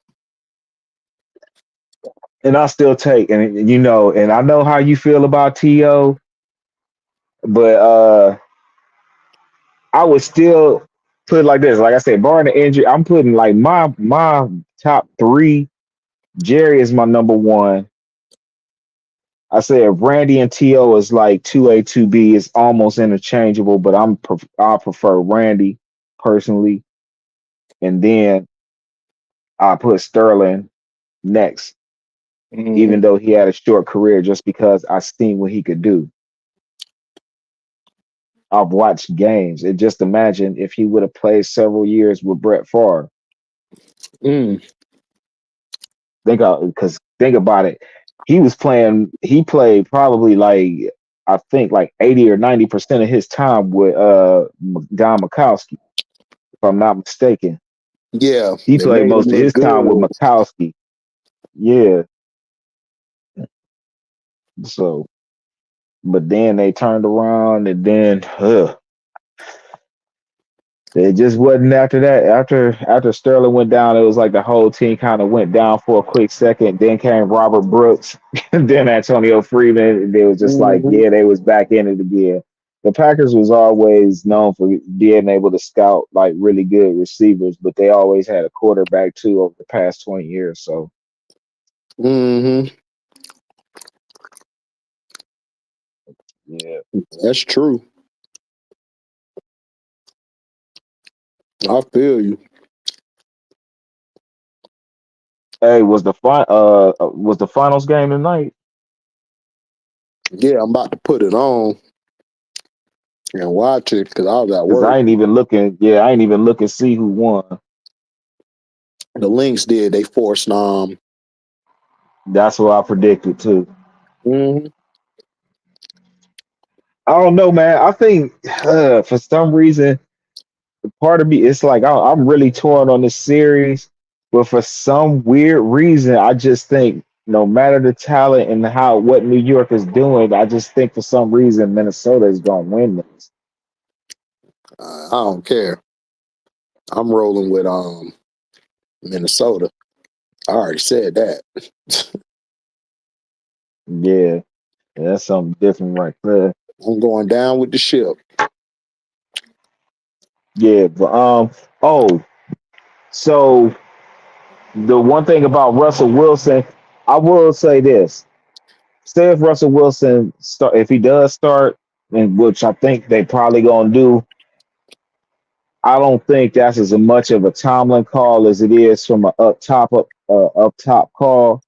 And I still take, and you know, and I know how you feel about T.O., but I would still put it like this. Like I said, barring the injury, I'm putting like my top three. Jerry is my number one. I said Randy and T.O. is like 2A, 2B. It's almost interchangeable, but I prefer Randy personally. And then I put Sterling next, Mm-hmm. even though he had a short career, just because I seen what he could do. I've watched games. And just imagine if he would have played several years with Brett Favre. Mm. Think about it. He played probably like I think like 80 or 90% of his time with Don Mikowski, if I'm not mistaken. Yeah, He they played made him most of look his time with good. Mikowski. Yeah. So but then they turned around and then it just wasn't after that. After Sterling went down, it was like the whole team kind of went down for a quick second. Then came Robert Brooks, and then Antonio Freeman. And they was just like, Mm-hmm. yeah, they was back in it again. The Packers was always known for being able to scout like really good receivers, but they always had a quarterback too over the past 20 years. So Mm-hmm. yeah. That's true. I feel you. Hey, was the finals game tonight? Yeah, I'm about to put it on and watch it because I was at Because work. I ain't even looking. Yeah, I ain't even looking to see who won. The Lynx did. They forced That's what I predicted too. Mm-hmm. I don't know, man. I think for some reason, part of me, it's like I'm really torn on this series, but for some weird reason, I just think no matter the talent and how what New York is doing, I just think for some reason Minnesota is gonna win this. I don't care. I'm rolling with Minnesota. I already said that. Yeah, that's something different right there. I'm going down with the ship. Yeah, but oh, so the one thing about Russell Wilson, I will say this. Say if Russell Wilson start, if he does start, and which I think they probably gonna do, I don't think that's as much of a Tomlin call as it is from a up top call,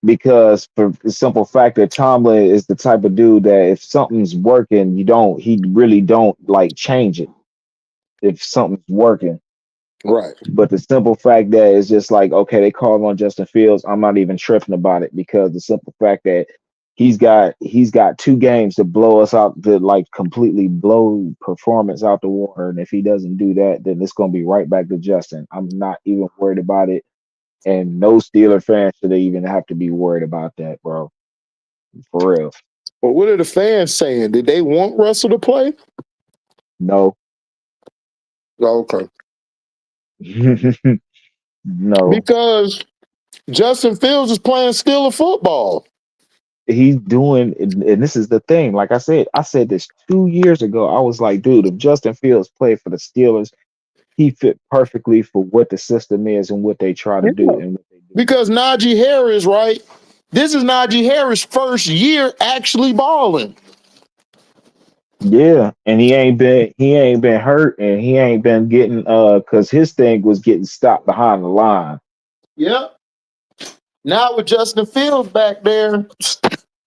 because for the simple fact that Tomlin is the type of dude that if something's working, he really don't like change it if something's working. Right. But the simple fact that it's just like, okay, they called on Justin Fields. I'm not even tripping about it because the simple fact that he's got 2 games to blow us out, to like completely blow performance out the water. And if he doesn't do that, then it's gonna be right back to Justin. I'm not even worried about it. And no Steeler fans should even have to be worried about that, bro. For real. But what are the fans saying? Did they want Russell to play? No. Oh, okay. No. Because Justin Fields is playing still a football. He's doing, and this is the thing. Like I said this 2 years ago. I was like, dude, if Justin Fields played for the Steelers, he fit perfectly for what the system is and what they try to do Yeah. and what they do. Because Najee Harris, right? This is Najee Harris' first year actually balling. Yeah, and he ain't been hurt, and he ain't been getting because his thing was getting stopped behind the line. Yep. Now with Justin Fields back there,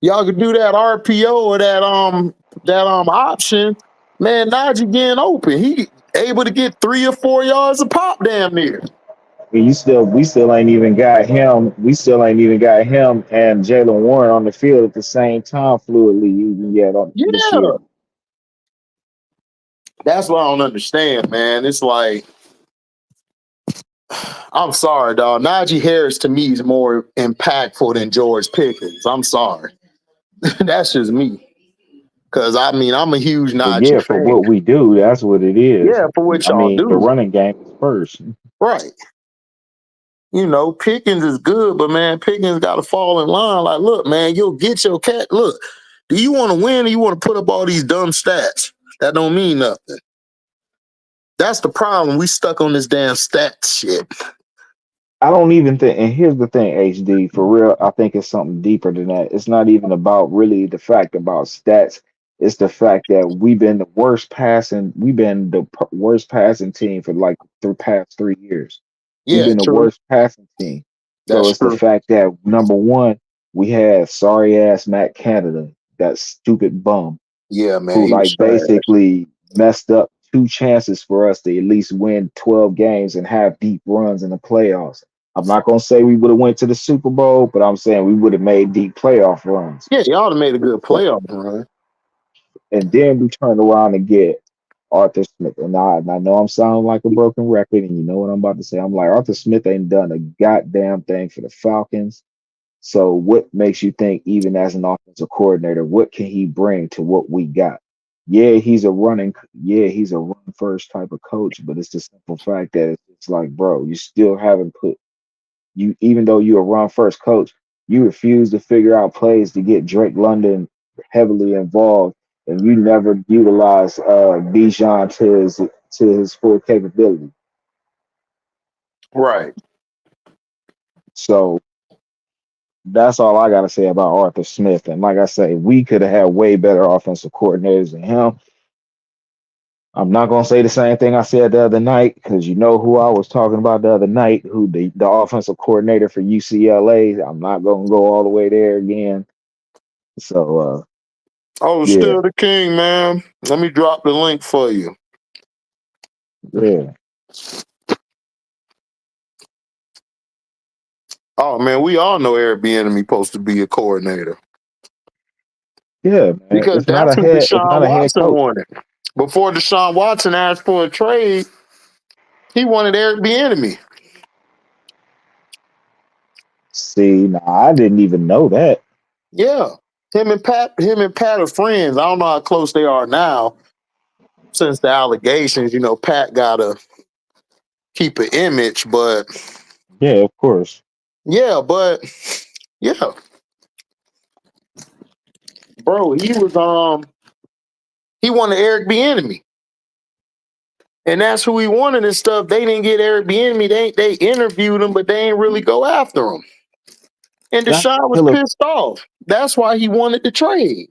y'all could do that RPO or that option. Man, Najee getting open. He able to get 3 or 4 yards of pop damn near. And we still ain't even got him. We still ain't even got him and Jalen Warren on the field at the same time fluidly even yet on this year. Yeah. That's what I don't understand, man. It's like I'm sorry, dog. Najee Harris to me is more impactful than George Pickens. I'm sorry. That's just me. Because I mean, I'm a huge Well, Najee yeah, for fan. what we do, that's what it is. Yeah, for what I y'all mean, the do. running game is first. Right. You know, Pickens is good, but man, Pickens got to fall in line. Like, look, man, you'll get your cat. Look, do you want to win or you want to put up all these dumb stats that don't mean nothing? That's the problem. We stuck on this damn stats shit. I don't even think, and here's the thing, HD, for real, I think it's something deeper than that. It's not even about really the fact about stats. It's the fact that we've been the worst passing team for like the past 3 years. We've Yeah, been the true. worst passing team. So That's it's the true. fact that number one, we had sorry ass Matt Canada, that stupid bum Yeah, man, who he was like trash. basically messed up two chances for us to at least win 12 games and have deep runs in the playoffs. I'm not gonna say we would have went to the Super Bowl, but I'm saying we would have made deep playoff runs. Yeah, y'all have made a good But playoff run. and then we turn around and get Arthur Smith. And I know I'm sounding like a broken record, and you know what I'm about to say. I'm like, Arthur Smith ain't done a goddamn thing for the Falcons. So what makes you think, even as an offensive coordinator, what can he bring to what we got? He's a run first type of coach, but it's the simple fact that it's like, bro, you still haven't put you, even though you're a run first coach, you refuse to figure out plays to get Drake London heavily involved, and you never utilize Bijan to his full capability. Right. So that's all I gotta say about Arthur Smith. And like I say, we could have had way better offensive coordinators than him. I'm not gonna say the same thing I said the other night because you know who I was talking about the other night, who the offensive coordinator for UCLA. I'm not gonna go all the way there again. So Oh, yeah, still the king, man. Let me drop the link for you. yeah, Oh man, we all know Eric Bieniemy supposed to be a coordinator yeah, man. because that's who It's Deshaun not a head Watson coach. wanted. Before Deshaun Watson asked for a trade, he wanted Eric Bieniemy. See, nah, I didn't even know that. Yeah, him and Pat are friends. I don't know how close they are now since the allegations. You know, Pat gotta keep an image, but Yeah, of course. yeah, but yeah, bro, he wanted Eric Bieniemy. And that's who he wanted and stuff. They didn't get Eric Bieniemy. They interviewed him, but they ain't really go after him. And That Deshaun was killer pissed off. That's why he wanted to trade.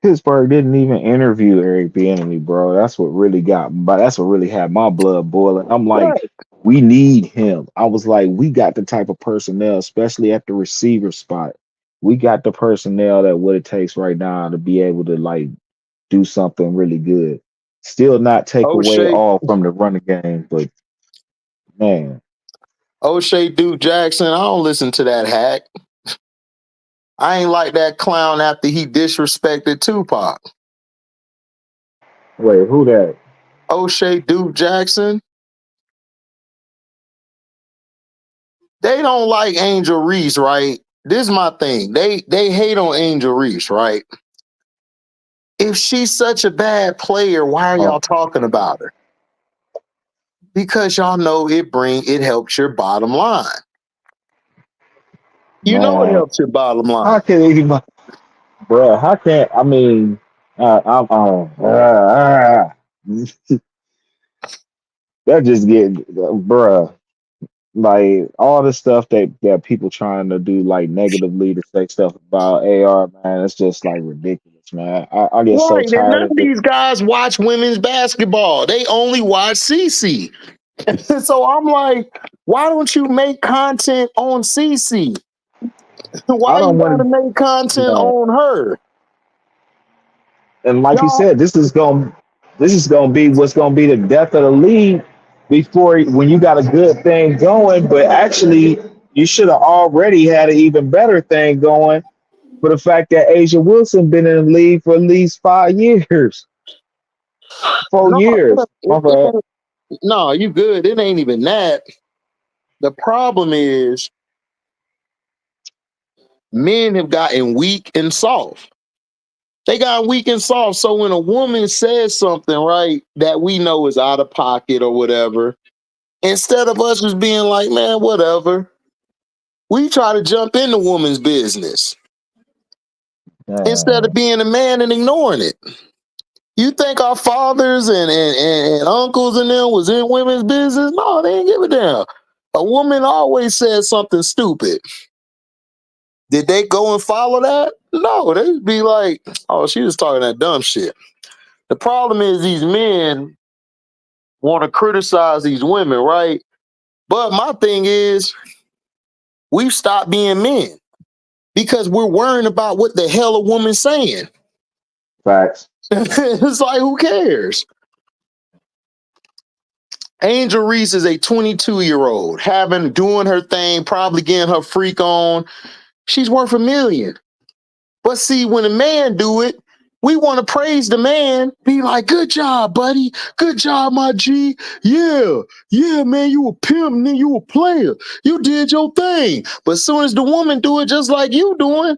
Pittsburgh didn't even interview Eric Bieniemy, bro. That's what really had my blood boiling. I'm like, Right. we need him. I was like, we got the type of personnel, especially at the receiver spot. We got the personnel that what it takes right now to be able to like do something really good. Still not take away O'Shea, all from the running game, but man, O'Shea Duke Jackson, I don't listen to that hack. I ain't like that clown after he disrespected Tupac. wait, who that? O'Shea Duke Jackson, they don't like Angel Reese, right? This is my thing. They hate on Angel Reese, right? If she's such a bad player, why are y'all Oh talking about her? Because y'all know it helps your bottom line. You know it man, helps your bottom how line. can even, bro? How can I mean? I'm that just get, bruh. Like all the stuff that people trying to do like negatively to say stuff about AR, man, it's just like ridiculous, man. I get so Right. And tired none of of it. these guys watch women's basketball. They only watch CC. So I'm like, why don't you make content on CC? I Why you don't gotta want make content to, on her? and like you Y'all, said, this is gonna be what's gonna be the death of the league before when you got a good thing going, but actually you should have already had an even better thing going for the fact that Asia Wilson been in the league for at least 5 years, four no, years. My bad. no, you good. It ain't even that. The problem is men have gotten weak and soft. They got weak and soft. So when a woman says something, right, that we know is out of pocket or whatever, instead of us just being like, man, whatever, we try to jump into woman's business instead of being a man and ignoring it. You think our fathers and uncles and them was in women's business? No, they didn't give a damn. A woman always said something stupid. Did they go and follow that? No, they'd be like, oh, she was talking that dumb shit. The problem is these men want to criticize these women, right? But my thing is, we've stopped being men because we're worrying about what the hell a woman's saying. Facts. It's like, who cares? Angel Reese is a 22-year-old, doing her thing, probably getting her freak on. She's worth $1 million. But see, when a man do it, we want to praise the man, be like, good job, buddy. Good job, my G. Yeah, man, you a pimp, man, you a player. You did your thing. But as soon as the woman do it just like you doing,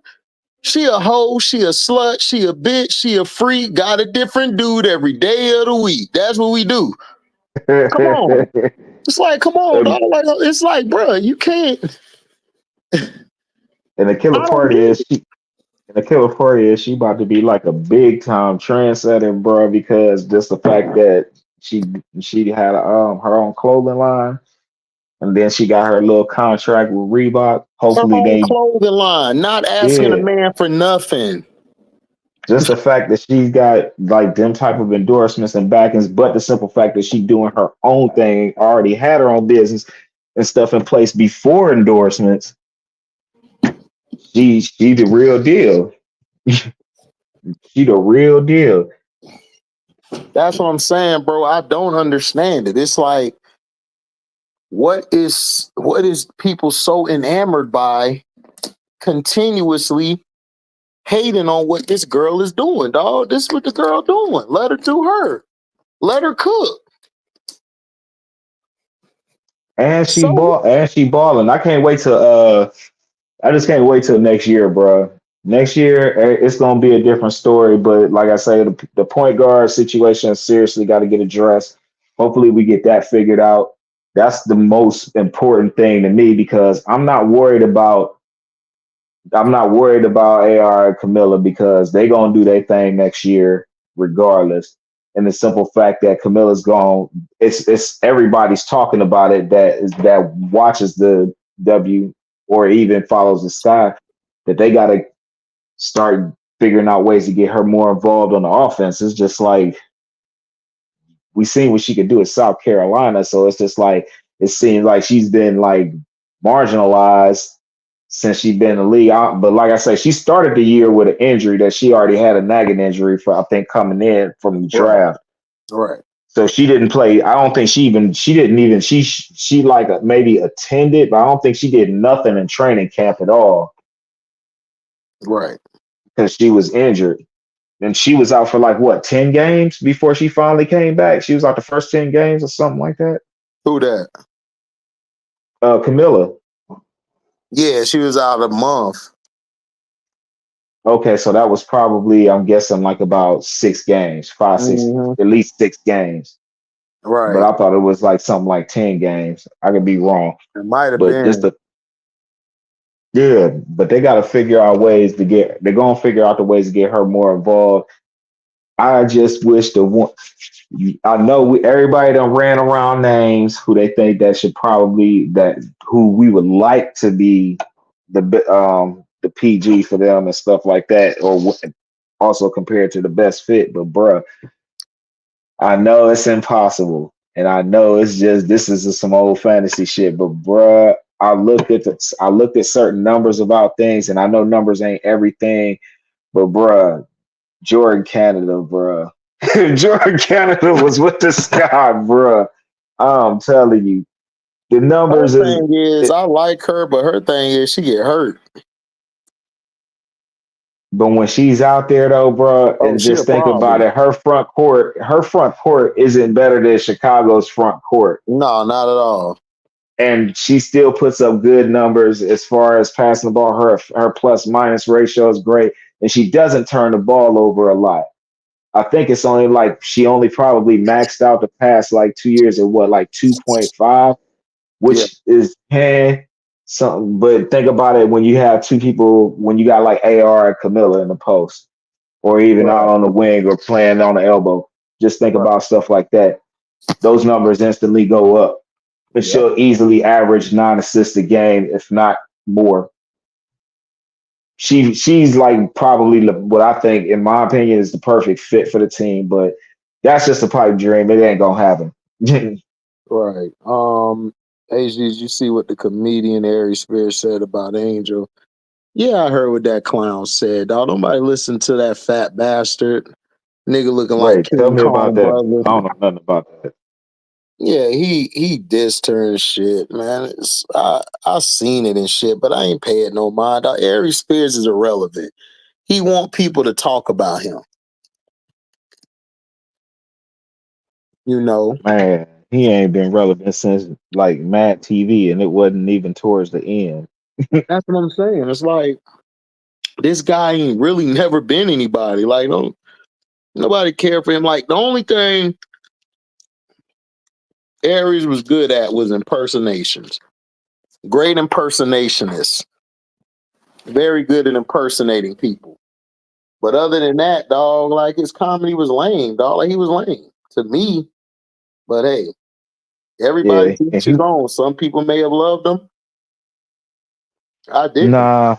she a hoe, she a slut, she a bitch, she a freak, got a different dude every day of the week. That's what we do. Come on. It's like, come on, dog. Like, it's like, bro, you can't. And the killer part is she about to be like a big time trendsetter, bro, because just the fact that she had her own clothing line, and then she got her little contract with Reebok. Hopefully Her own they clothing line, not asking a man for nothing. Just the fact that she's got like them type of endorsements and backings, but the simple fact that she doing her own thing, already had her own business and stuff in place before endorsements. She the real deal. She the real deal. That's what I'm saying, bro. I don't understand it. It's like, what is people so enamored by continuously hating on what this girl is doing, dog? This is what the girl doing. Let her do her. Let her cook. And she balling. I can't wait to I just can't wait till next year, bro. Next year, it's gonna be a different story. But like I say, the point guard situation seriously got to get addressed. Hopefully, we get that figured out. That's the most important thing to me because I'm not worried about AR and Camilla because they gonna do their thing next year regardless. And the simple fact that Camilla's gone, it's everybody's talking about it that watches the W or even follows the Sky, that they got to start figuring out ways to get her more involved on the offense. It's just like we seen what she could do at South Carolina, so it's just like it seems like she's been like marginalized since she's been in the league. But like I say, she started the year with an injury that she already had a nagging injury for, I think, coming in from the draft. Right. So she didn't play. I don't think she like maybe attended, but I don't think she did nothing in training camp at all. Right. Because she was injured. And she was out for like what, 10 games before she finally came back? She was out the first 10 games or something like that. Who that? Camilla. Yeah, she was out a month. Okay, so that was probably, I'm guessing, like about 6 games, 5, 6, at least 6 games. Right. But I thought it was like something like 10 games. I could be wrong. It might have been. But they got to figure out ways to get, they're going to figure out the ways to get her more involved. I just wish I know everybody done ran around names who they think that should probably, who we would like to be the PG for them and stuff like that, or also compared to the best fit. But bruh, I know it's impossible, and I know it's just this is just some old fantasy shit. But bruh, I looked at certain numbers about things, and I know numbers ain't everything. But bruh, Jordan Canada, bruh, Jordan Canada was with the Sky, bruh. I'm telling you, the numbers. Her thing is, I like her, but her thing is she get hurt. But when she's out there though, bro, and just think about it, her front court isn't better than Chicago's front court. No, not at all. and she still puts up good numbers as far as passing the ball. Her plus minus ratio is great, and she doesn't turn the ball over a lot. I think it's only like she only probably maxed out the past like 2 years at what, like 2.5, Yeah, which is something. But think about it, when you have two people, when you got like AR and Camilla in the post, or even out right, on the wing or playing on the elbow. Just think right. about stuff like that. Those numbers instantly go up. And Yeah, she'll easily average 9 assists a game, if not more. She's like probably what I think, in my opinion, is the perfect fit for the team. But that's just a pipe dream. It ain't gonna happen. right. HD, did you see what the comedian Aries Spears said about Angel? Yeah, I heard what that clown said, dog. Nobody listen to that fat bastard. Nigga looking like Wait, tell King me about Kong, that. brother. I don't know nothing about that. Yeah, he dissed her and shit, man. I seen it and shit, but I ain't paying no mind. Dog. Aries Spears is irrelevant. He want people to talk about him. You know, Man, he ain't been relevant since like Mad TV, and it wasn't even towards the end. that's what I'm saying. It's like this guy ain't really never been anybody. Like, no, nobody care for him. Like, the only thing Aries was good at was impersonations. Great impersonationist. Very good at impersonating people. But other than that, dog, like his comedy was lame, dog. Like he was lame to me. But hey, everybody Yeah, to and each his own. Some people may have loved him. I didn't. nah,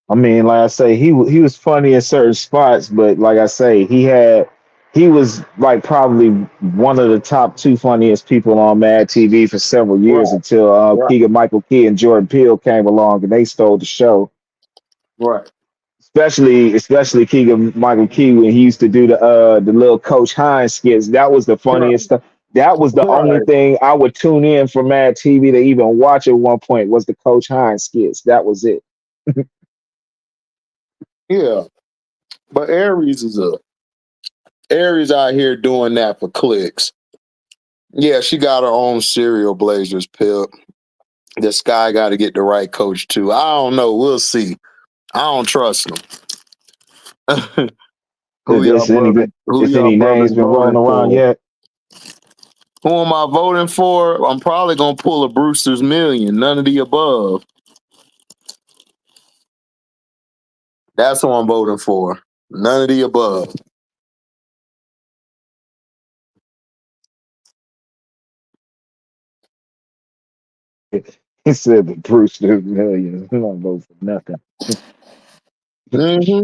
I mean, like I say, he was funny in certain spots, but like I say, he was like probably one of the top two funniest people on Mad TV for several years Right, until right, Keegan Michael Key and Jordan Peele came along and they stole the show. right. Especially Keegan Michael Key, when he used to do the little Coach Hines skits. That was the Right, funniest stuff. That was the only right. thing I would tune in for Mad TV to even watch at one point, was the Coach Hines skits. That was it. Yeah. But Aries out here doing that for clicks. Yeah, she got her own cereal Blazers pip. This guy got to get the right coach too. I don't know. We'll see. I don't trust him. Did this any Who if y'all any names brothers been rolling voting around for? yet? Who am I voting for? I'm probably gonna pull a Brewster's Million. None of the above. That's who I'm voting for. None of the above. He said the Brewster Millions. I'm not vote for nothing. Mm-hmm.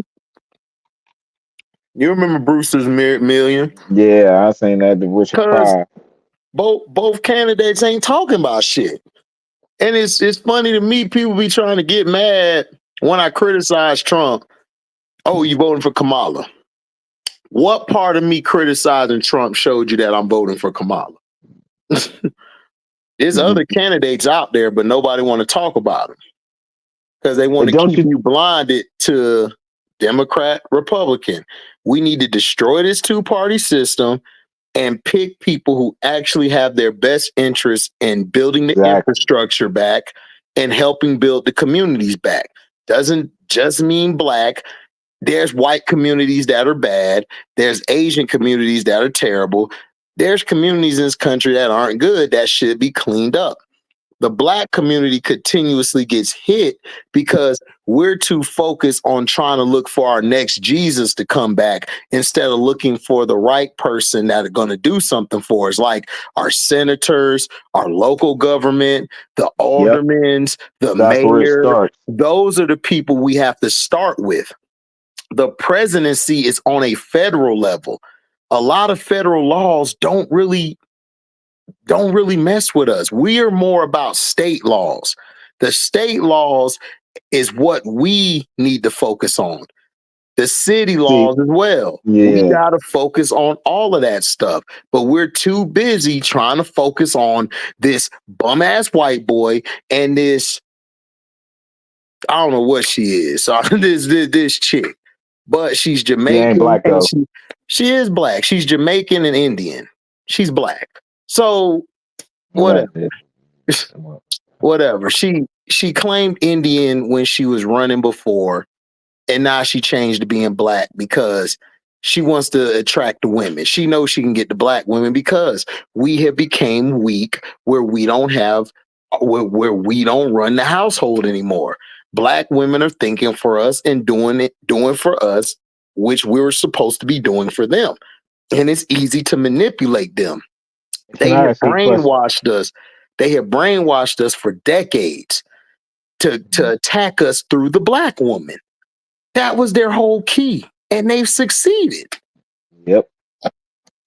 You remember Brewster's Million? Yeah, I seen that, the Richard Because Pryor. both candidates ain't talking about shit. And it's funny to me, people be trying to get mad when I criticize Trump. Oh, you voting for Kamala. What part of me criticizing Trump showed you that I'm voting for Kamala? There's other candidates out there, but nobody want to talk about them because they want But to don't keep you you blinded to Democrat, Republican. We need to destroy this two-party system and pick people who actually have their best interests in building the exactly? infrastructure back and helping build the communities back. Doesn't just mean black. There's white communities that are bad. There's Asian communities that are terrible. There's communities in this country that aren't good that should be cleaned up. The black community continuously gets hit because we're too focused on trying to look for our next Jesus to come back instead of looking for the right person that are going to do something for us, like our senators, our local government, the Yep, aldermans, the that's where it mayor. starts. Those are the people we have to start with. The presidency is on a federal level. A lot of federal laws don't really mess with us. We are more about state laws. The state laws is what we need to focus on. The city See, laws as well. We yeah, got to focus on all of that stuff. But we're too busy trying to focus on this bum ass white boy and this, I don't know what she is. So this chick. But she's she ain't Jamaican black and though. she is black. She's Jamaican and Indian. She's black. So Well, whatever. that did come up. whatever. She claimed Indian when she was running before, and now she changed to being black because she wants to attract the women. She knows she can get the black women because we have became weak where we don't have where we don't run the household anymore. Black women are thinking for us and doing for us, which we were supposed to be doing for them. And it's easy to manipulate them. Can They I have ask you a question? brainwashed us. They have brainwashed us for decades to attack us through the black woman. That was their whole key. And they've succeeded. Yep.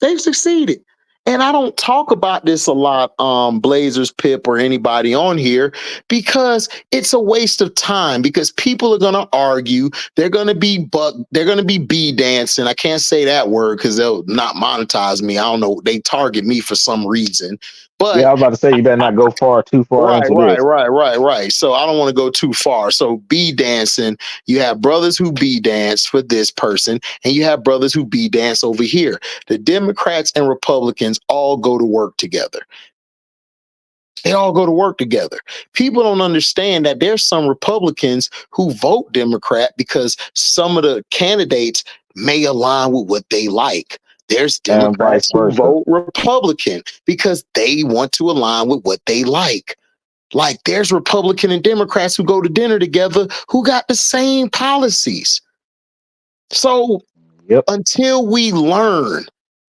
They've succeeded. And I don't talk about this a lot, Blazers, Pip, or anybody on here, because it's a waste of time. Because people are gonna argue, they're gonna be bee dancing. I can't say that word because they'll not monetize me. I don't know. They target me for some reason. Yeah, But I was about to say you better not go too far into this. Right. So I don't want to go too far. So bee dancing, you have brothers who bee dance for this person, and you have brothers who bee dance over here. The Democrats and Republicans all go to work together. They all go to work together. People don't understand that there's some Republicans who vote Democrat because some of the candidates may align with what they like. There's And vice Democrats who versa. vote Republican because they want to align with what they like. Like there's Republican and Democrats who go to dinner together who got the same policies. So Yep. until we learn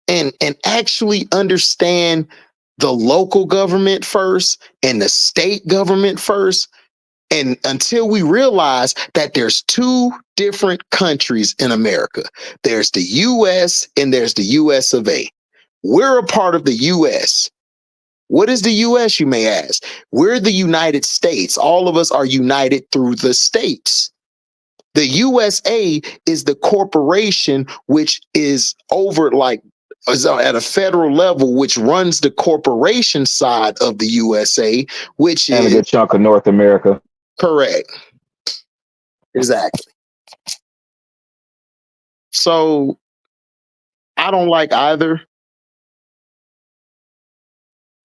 and actually understand the local government first and the state government first, and until we realize that there's two different countries in America, there's the US and there's the US of A. We're a part of the US. What is the US, you may ask? We're the United States. All of us are united through the states. The USA is the corporation which is over is at a federal level, which runs the corporation side of the USA, which And a is good chunk of North America. correct. Exactly. So I don't like either.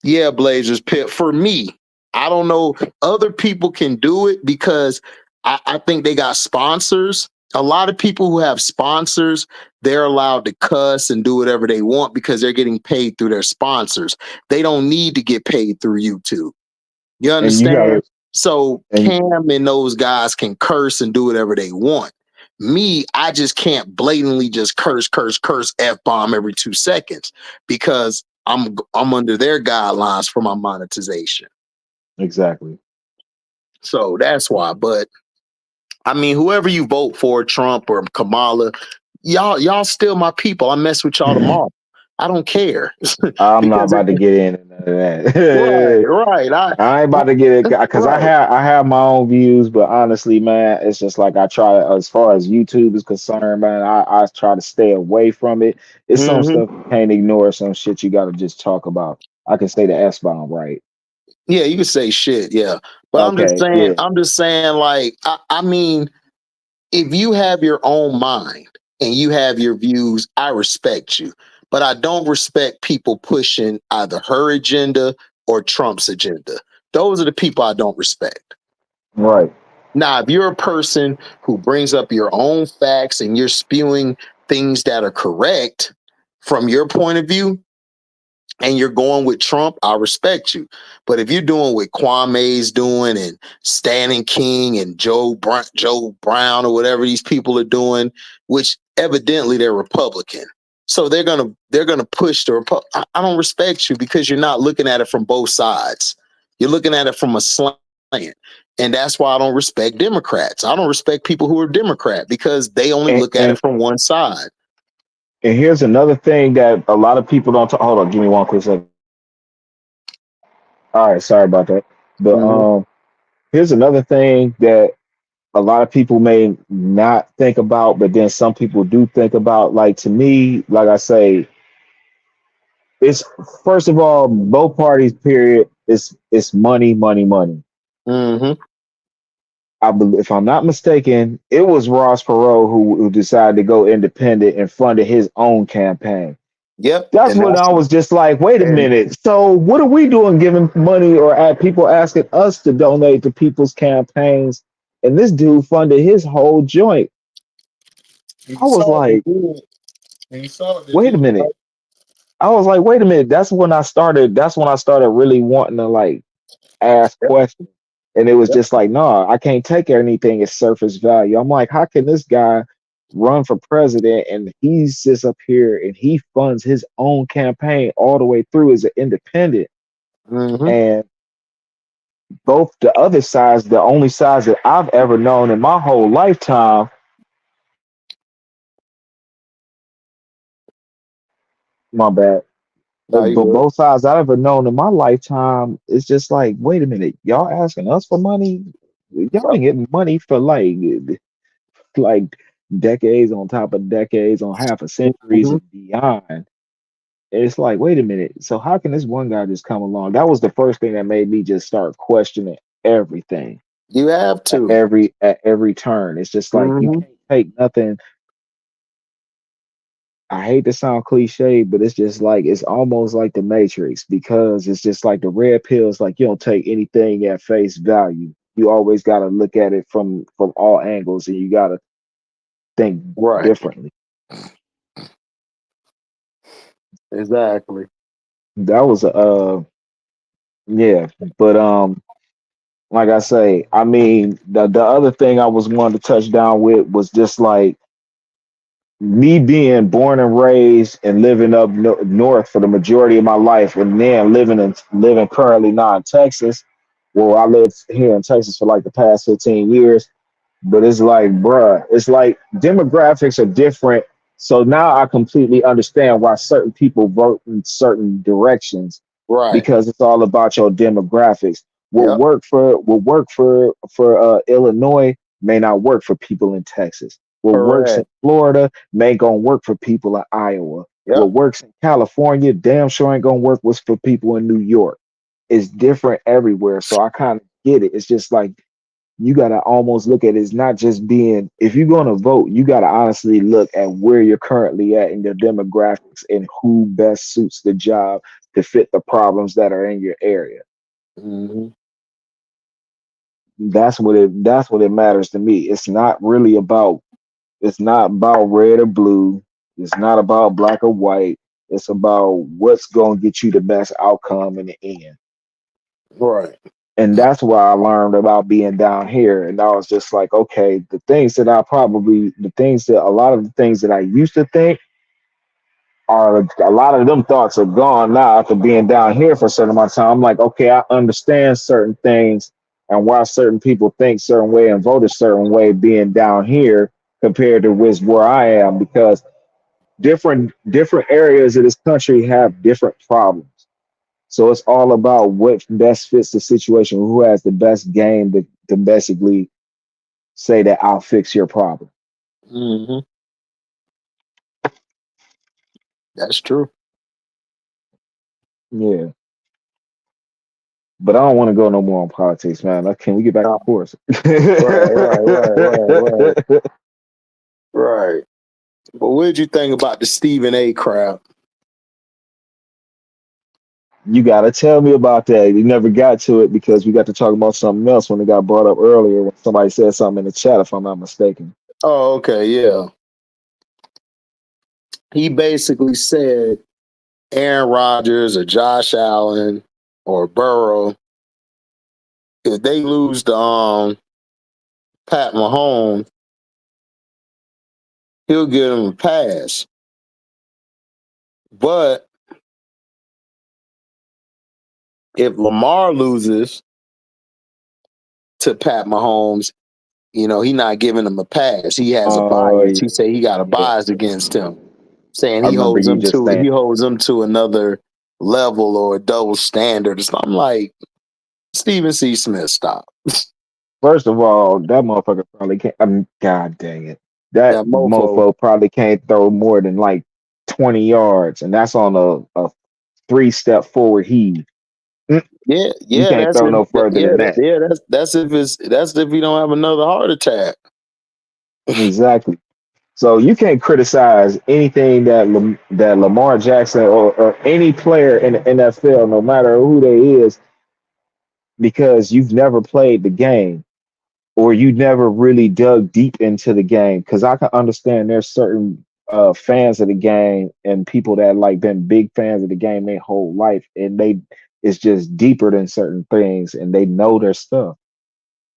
Yeah, Blazers Pit. For me, I don't know. Other people can do it because I think they got sponsors. A lot of people who have sponsors, they're allowed to cuss and do whatever they want because they're getting paid through their sponsors. They don't need to get paid through YouTube. You And you understand? gotta So Cam and those guys can curse and do whatever they want. Me, I just can't blatantly just curse, F-bomb every 2 seconds because I'm under their guidelines for my monetization. exactly. So that's why. But I mean, whoever you vote for, Trump or Kamala, y'all still my people. I mess with y'all tomorrow. I don't care. I'm not about to get into none of that. right. I ain't about to get it because right. I have my own views, but honestly, man, it's just like I try to, as far as YouTube is concerned, man, I try to stay away from it. It's some stuff you can't ignore, some shit you got to just talk about. I can say the S-bomb, right? Yeah, you can say shit, yeah. But Okay, yeah. I'm just saying, like, I mean, if you have your own mind and you have your views, I respect you. But I don't respect people pushing either her agenda or Trump's agenda. Those are the people I don't respect. Right. Now, if you're a person who brings up your own facts and you're spewing things that are correct from your point of view, and you're going with Trump, I respect you. But if you're doing what Kwame's doing and Stanton King and Joe Brown or whatever these people are doing, which evidently they're Republican, so they're gonna push the I don't respect you because you're not looking at it from both sides. You're looking at it from a slant. And that's why I don't respect Democrats. I don't respect people who are Democrat because they only look at it from one side. And here's another thing that a lot of people don't talk. Hold on, give me one quick second. All right, sorry about that. But here's another thing that a lot of people may not think about, but then some people do think about. Like, to me, like I say, it's, first of all, both parties, period. It's money, money, money. I believe, if I'm not mistaken, it was Ross Perot who decided to go independent and funded his own campaign. Yep. That's And when I was just like, wait a minute. So what are we doing giving money or people asking us to donate to people's campaigns? And this dude funded his whole joint. I was like, wait a minute. I was like, wait a minute. That's when I started really wanting to like ask questions. And it was just like, no, I can't take anything at surface value. I'm like, how can this guy run for president and he's just up here and he funds his own campaign all the way through as an independent? And both the other sides, the only sides that I've ever known in my whole lifetime, my bad. But both sides I've ever known in my lifetime, it's just like, wait a minute, y'all asking us for money? Y'all been getting money for like decades on top of decades, on half a centuries and beyond. It's like, wait a minute. So how can this one guy just come along? That was the first thing that made me just start questioning everything. You have to at every turn. It's just like you can't take nothing. I hate to sound cliche, but it's just like it's almost like the Matrix, because it's just like the red pills. Like you don't take anything at face value. You always got to look at it from all angles, and you got to think differently. Exactly. That was yeah, but like I say, I mean the other thing I was wanting to touch down with was just like me being born and raised and living up north for the majority of my life, and then living currently now in Texas. Well, I lived here in Texas for like the past 15 years, but it's like, bruh, it's like demographics are different. So now I completely understand why certain people vote in certain directions, because it's all about your demographics. What work for Illinois may not work for people in Texas. What works in Florida may gonna work for people in Iowa. What works in California damn sure ain't gonna work for people in New York. It's different everywhere. So I kind of get it. It's just like you gotta almost look at it as not just being, if you're gonna vote, you gotta honestly look at where you're currently at in your demographics and who best suits the job to fit the problems that are in your area. That's what it matters to me. It's not about red or blue. It's not about black or white. It's about what's going to get you the best outcome in the end. Right. And that's why I learned about being down here. And I was just like, okay, a lot of the things that I used to think a lot of them thoughts are gone now after being down here for a certain amount of time. I'm like, okay, I understand certain things and why certain people think certain way and vote a certain way being down here compared to where I am, because different areas of this country have different problems. So it's all about what best fits the situation, who has the best game to basically say that I'll fix your problem. That's true. Yeah. But I don't want to go no more on politics, man. Can we get back to course? Right. But what did you think about the Stephen A. crowd? You got to tell me about that. You never got to it because we got to talk about something else when it got brought up earlier when somebody said something in the chat, if I'm not mistaken. Oh, okay, yeah. He basically said Aaron Rodgers or Josh Allen or Burrow, if they lose to Pat Mahomes, he'll give them a pass. But if Lamar loses to Pat Mahomes, he's not giving him a pass. He has a bias. He said he got a bias against him, saying he holds him to another level or a double standard or something. Like, Stephen C. Smith, stop. First of all, that motherfucker probably can't. God dang it. That mofo probably can't throw more than like 20 yards, and that's on a 3-step forward heave. Yeah, you can't throw no further than that. Yeah, that's if he don't have another heart attack. Exactly. So you can't criticize anything that that Lamar Jackson or any player in the NFL, no matter who they is, because you've never played the game or you never really dug deep into the game. Because I can understand there's certain fans of the game and people that like been big fans of the game their whole life, and it's just deeper than certain things, and they know their stuff.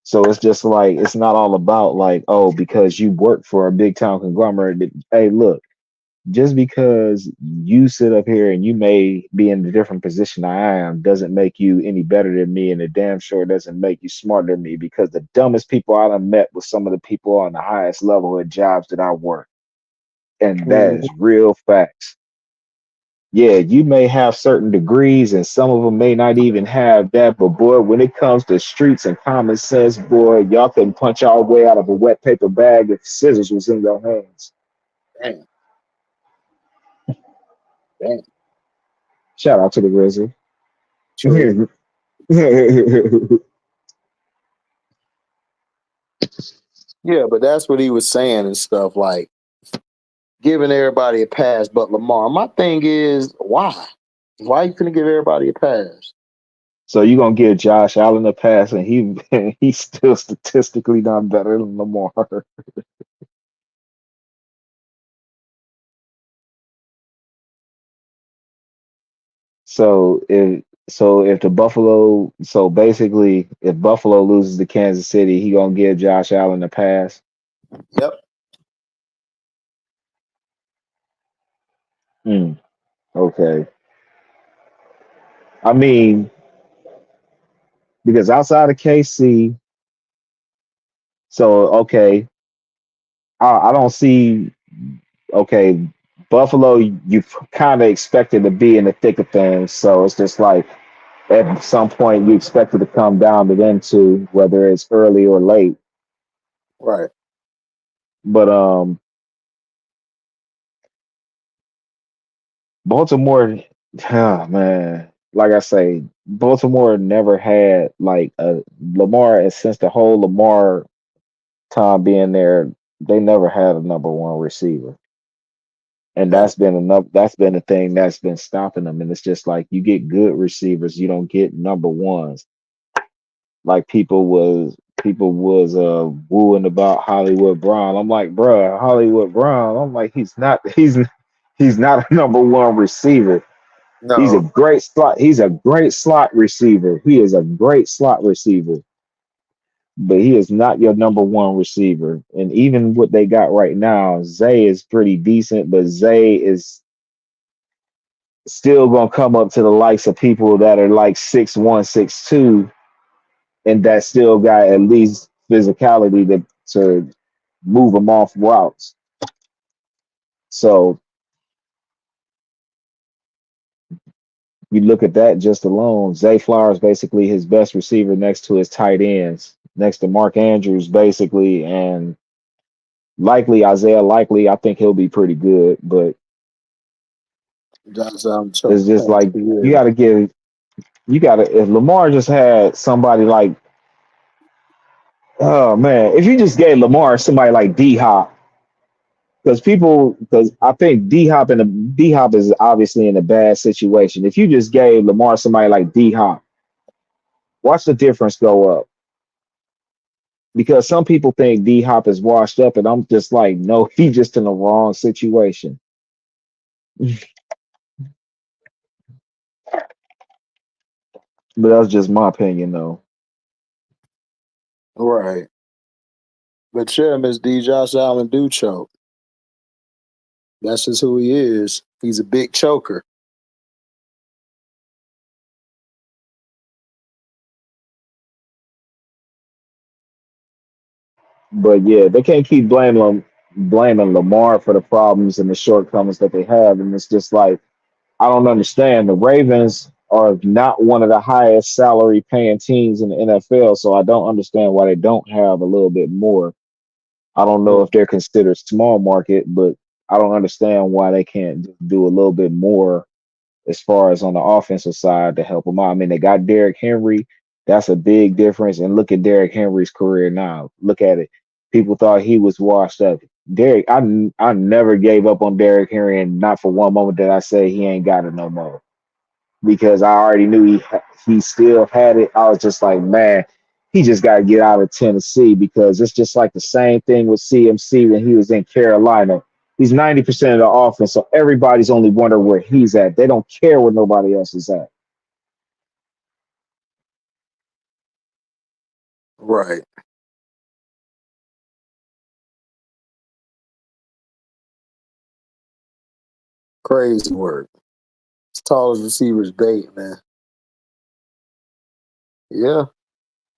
So it's just like it's not all about like, oh, because you work for a big town conglomerate. Hey, look, just because you sit up here and you may be in a different position I am doesn't make you any better than me, and it damn sure doesn't make you smarter than me, because the dumbest people I done met with some of the people on the highest level at jobs that I work. And that Mhm. is real facts. Yeah, you may have certain degrees and some of them may not even have that, but boy, when it comes to streets and common sense, boy, y'all can punch y'all way out of a wet paper bag if scissors was in your hands. Damn. Damn. Shout out to the Grizzly. True. Yeah, but that's what he was saying and stuff, like giving everybody a pass but Lamar. My thing is, why? Why you couldn't give everybody a pass? So you're gonna give Josh Allen a pass, and he's still statistically not better than Lamar. So if the Buffalo, so basically, if Buffalo loses to Kansas City, he gonna give Josh Allen a pass. Yep. Okay. I mean, because outside of KC, so okay, I don't see. Okay, Buffalo, you kind of expected to be in the thick of things, so it's just like at some point you expect it to come down to them two, whether it's early or late. Right. But Baltimore, oh man, like I say, Baltimore never had like a Lamar, and since the whole Lamar time being there, they never had a number one receiver. And Right. that's been the thing that's been stopping them. And it's just like you get good receivers, you don't get number ones. Like people was wooing about Hollywood Brown. I'm like, bruh, Hollywood Brown. I'm like, he's not a number one receiver. He's a No. great slot receiver. He is a great slot receiver. But he is not your number one receiver. And even what they got right now, Zay is pretty decent, but Zay is still gonna come up to the likes of people that are like 6'1", 6'2", and that still got at least physicality to move them off routes. So you look at that just alone. Zay Flowers basically his best receiver next to his tight ends, next to Mark Andrews basically, and likely Isaiah Likely. I think he'll be pretty good, but That's it's just like you yeah. got to give you got to if Lamar just had somebody like, oh man, if you just gave Lamar somebody like D Hop, because I think D Hop is obviously in a bad situation. If you just gave Lamar somebody like D Hop, watch the difference go up. Because some people think D Hop is washed up, and I'm just like, no, he's just in the wrong situation. But that's just my opinion, though. Right. But yeah, Miss D, Josh Allen do choke. That's just who he is. He's a big choker. But yeah, they can't keep blaming Lamar for the problems and the shortcomings that they have, and it's just like I don't understand. The Ravens are not one of the highest salary paying teams in the NFL, so I don't understand why they don't have a little bit more. I don't know if they're considered small market, but I don't understand why they can't do a little bit more as far as on the offensive side to help them out. I mean, they got Derrick Henry. That's a big difference. And look at Derrick Henry's career now. Look at it. People thought he was washed up. Derek, I never gave up on Derek Henry, and not for one moment did I say he ain't got it no more because I already knew he still had it. I was just like, man, he just got to get out of Tennessee because it's just like the same thing with CMC when he was in Carolina. He's 90% of the offense, so everybody's only wondering where he's at. They don't care where nobody else is at. Right. Crazy work. As tall as receivers bait, man. Yeah,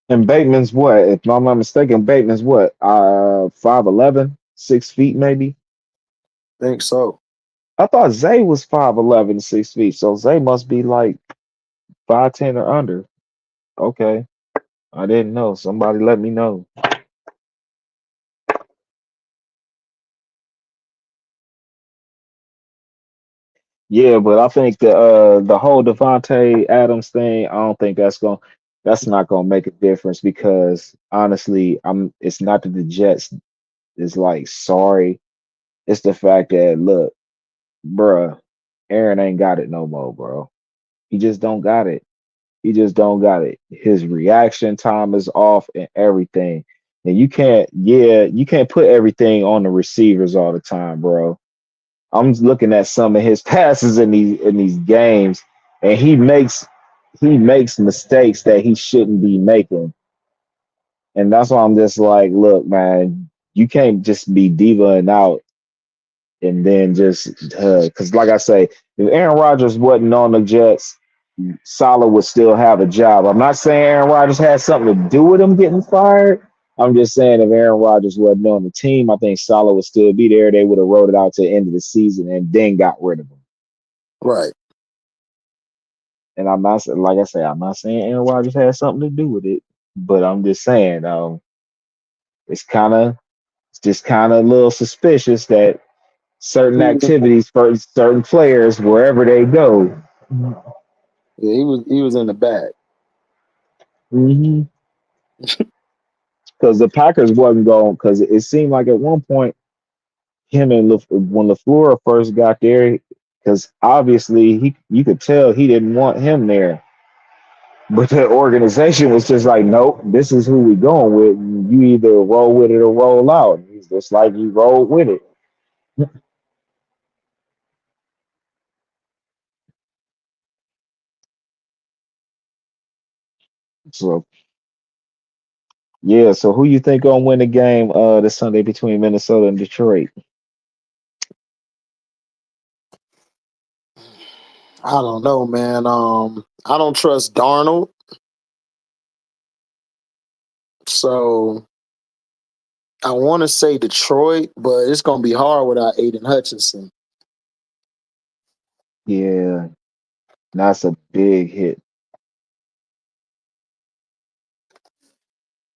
And Bateman's what? If I'm not mistaken, Bateman's what? 5'11", 6 feet maybe. think so. I thought Zay was 5'11", 6 feet. So Zay must be like 5'10" or under. Okay. I didn't know. Somebody let me know. Yeah, but I think the whole Devontae Adams thing, I don't think that's not gonna make a difference because honestly, it's not that the Jets is like sorry. It's the fact that look, bruh, Aaron ain't got it no more, bro. He just don't got it. He just don't got it. His reaction time is off and everything. And you can't put everything on the receivers all the time, bro. I'm looking at some of his passes in these games, and he makes mistakes that he shouldn't be making. And that's why I'm just like, look, man, you can't just be divaing out and then just because, like I say, if Aaron Rodgers wasn't on the Jets, Salah would still have a job. I'm not saying Aaron Rodgers had something to do with him getting fired. I'm just saying if Aaron Rodgers wasn't on the team, I think Salah would still be there. They would have wrote it out to the end of the season and then got rid of him. Right. And I'm not like I say, I'm not saying Aaron Rodgers had something to do with it, but I'm just saying, it's kind of it's just kind of a little suspicious that certain activities for certain players wherever they go. Yeah, he was in the back. Mm-hmm. Because the Packers wasn't going because it seemed like at one point him and when LaFleur first got there, because obviously you could tell he didn't want him there, but the organization was just like, nope, this is who we going with. You either roll with it or roll out. He's just like you roll with it. So yeah, so who you think gonna win the game this Sunday between Minnesota and Detroit? I don't know, man. I don't trust Darnold, so I want to say Detroit, but it's gonna be hard without Aiden Hutchinson. Yeah, that's a big hit.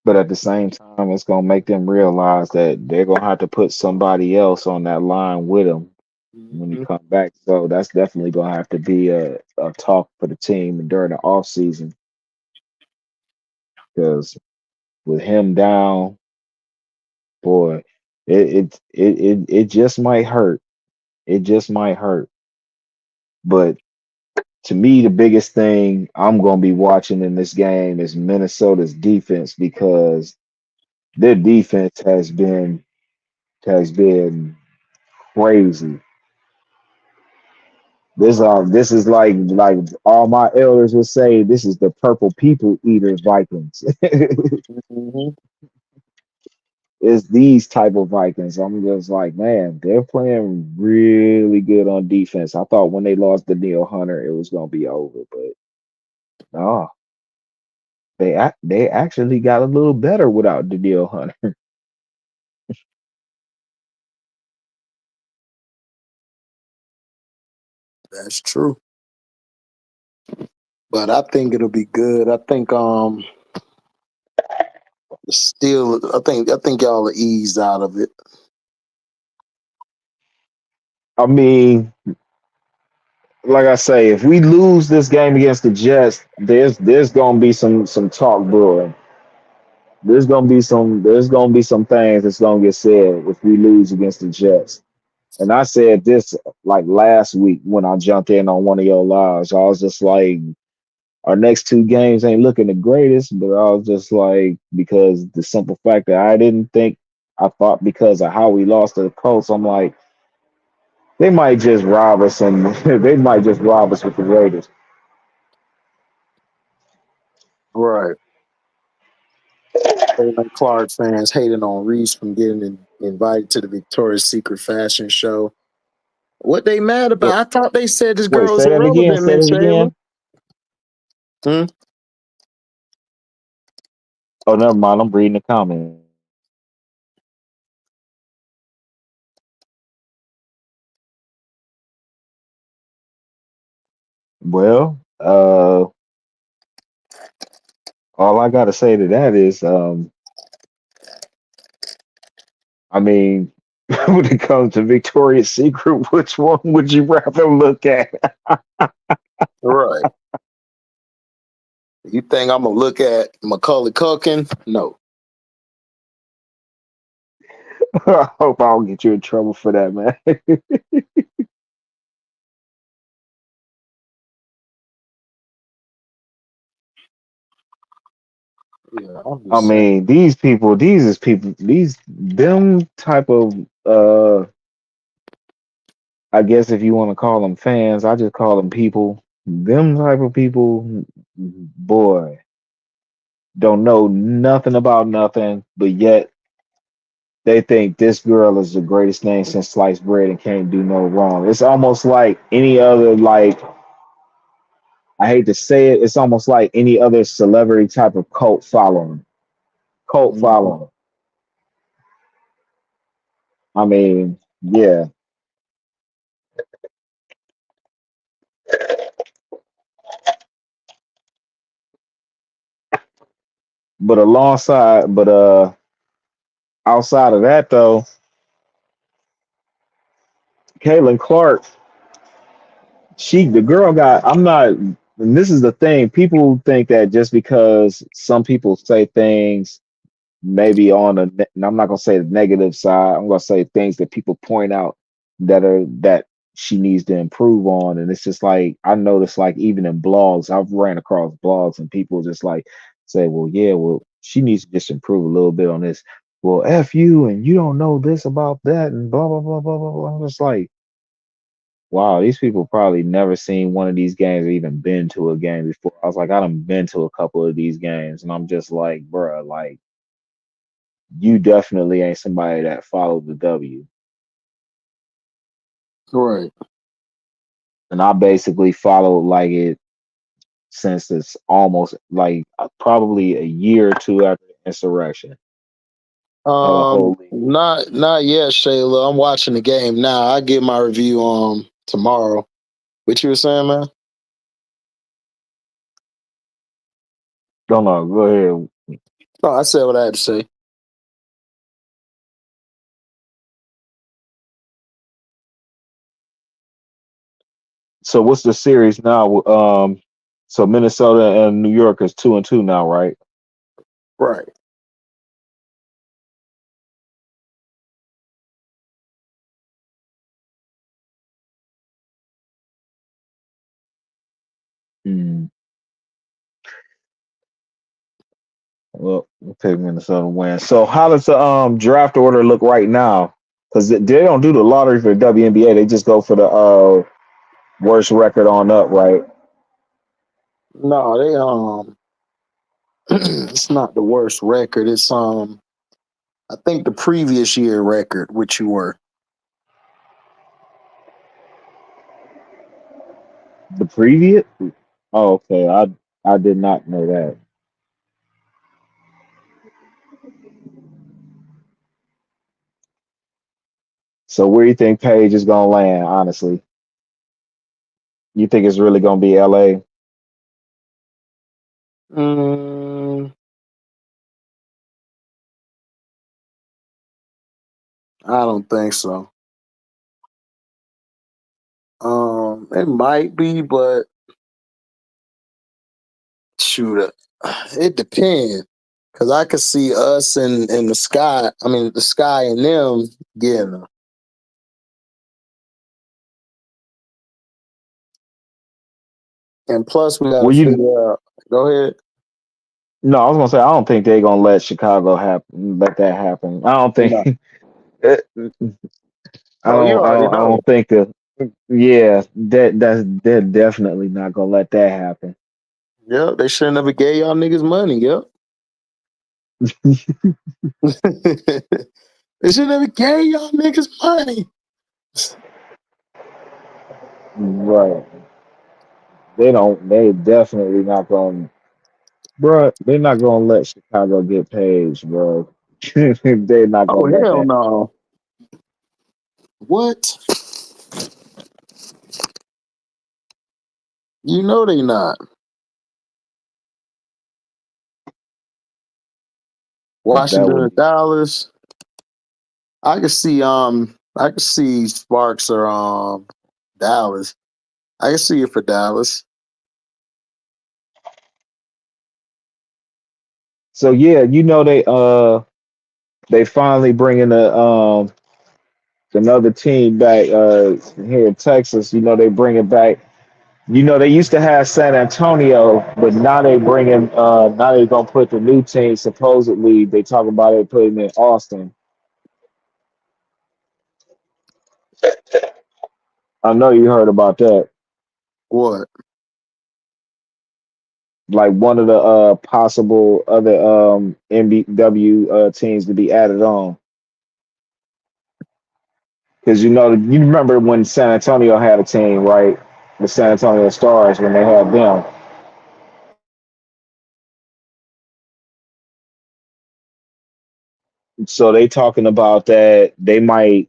But at the same time, it's gonna make them realize that they're gonna have to put somebody else on that line with them when you Mhm. come back. So that's definitely gonna have to be a talk for the team during the off season because with him down, boy, it just might hurt. It just might hurt. But to me, the biggest thing I'm gonna be watching in this game is Minnesota's defense because their defense has been crazy. This is like all my elders would say. This is the purple people eaters Vikings. Mhm. It's these type of Vikings. I'm just like, man, they're playing really good on defense. I thought when they lost the Neil Hunter, it was gonna be over, but no, they actually got a little better without the Neil Hunter. That's true. But I think it'll be good. I think still I think y'all are eased out of it. I mean, like I say, if we lose this game against the Jets, there's gonna be some talk brewing. there's gonna be some things that's gonna get said if we lose against the Jets. And I said this like last week when I jumped in on one of your lives. I was just like, our next two games ain't looking the greatest, but I was just like, because the simple fact that I thought because of how we lost to the Colts, I'm like, they might just rob us and they might just rob us with the Raiders. Right. Caitlin Clark fans hating on Reese from getting invited to the Victoria's Secret fashion show. What they mad Wait, about? I thought they said this wait, girl's say that again. irrelevant, Say Miss that Shayla. again. Hmm? Oh, never mind. I'm reading the comments. Well, all I gotta say to that is, I mean, when it comes to Victoria's Secret, which one would you rather look at? Right. You think I'm gonna look at Macaulay Culkin? No. I hope I don't get you in trouble for that, man. Yeah, I'm I just saying. mean, these them type of I guess if you want to call them fans, I just call them people. Them type of people, boy, don't know nothing about nothing, but yet they think this girl is the greatest thing since sliced bread and can't do no wrong. It's almost like any other, like, I hate to say it, it's almost like any other celebrity type of cult following. Cult Mhm. following. I mean, yeah. But outside of that though, Caitlin Clark, the girl got, I'm not, and this is the thing, people think that just because some people say things maybe and I'm not gonna say the negative side, I'm gonna say things that people point out that she needs to improve on. And it's just like, I noticed, like, even in blogs, I've ran across blogs and people just like say, well, yeah, well, she needs to just improve a little bit on this. Well, F you, and you don't know this about that, and blah blah blah blah blah blah. I'm just like, wow, these people probably never seen one of these games or even been to a game before. I was like, I done been to a couple of these games, and I'm just like, bruh, like, you definitely ain't somebody that followed the W. Right. And I basically followed like it since it's almost like probably a year or two after the insurrection of the whole league. Not yet, Shayla. I'm watching the game now. I give my review tomorrow. What you were saying, man? Don't know. Go ahead. No, I said what I had to say. So what's the series now? So Minnesota and New York is 2-2 now, right? Right. Hmm. Well, we'll take Minnesota win. So how does the draft order look right now? Because they don't do the lottery for the WNBA. They just go for the worst record on up, right? No, it's not the worst record. It's I think the previous year record, which you were. The previous. Oh, okay. I did not know that. So where do you think Paige is gonna land? Honestly, you think it's really gonna be LA? Mm, I don't think so. It might be, but shoot, it depends. Cause I could see us and the sky. I mean, the sky and them getting her. And plus, we got to Well, you figure out. Go ahead. no, I was gonna say I don't think they're gonna let Chicago happen. Let that happen. I don't think. No. Oh, you I already know. don't think that. Yeah, they're definitely not gonna let that happen. Yep, they should never gave y'all niggas money. Yep. They should never gave y'all niggas money. Right. They don't. They definitely not gonna. Bro, they're not gonna let Chicago get paid, bro. They're not Oh, gonna let hell that. no. What? You know they not. That Washington would and be. Dallas. I could see Sparks or Dallas. I can see it for Dallas. So yeah, they finally bringing another team back here in Texas. They bring it back. They used to have San Antonio, but now now they gonna put the new team. Supposedly, they talk about it putting in Austin. I know you heard about that. What? Like one of the possible other NBW teams to be added on. Because you remember when San Antonio had a team, right? The San Antonio Stars when they had them. So they talking about that there might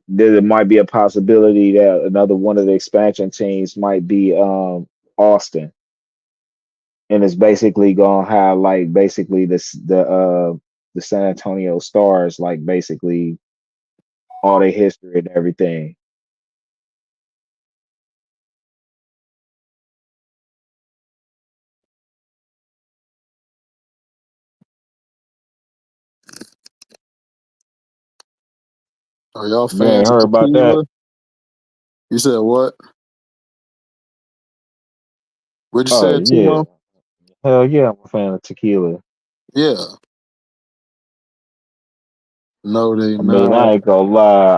be a possibility that another one of the expansion teams might be Austin, and it's basically gonna have like basically the San Antonio Stars, like basically all their history and everything. Are y'all You ain't fans of heard about that? tequila? You said what? What you Oh said, yeah, Timo? hell yeah, I'm a fan of tequila. Yeah. No, they I mean, not.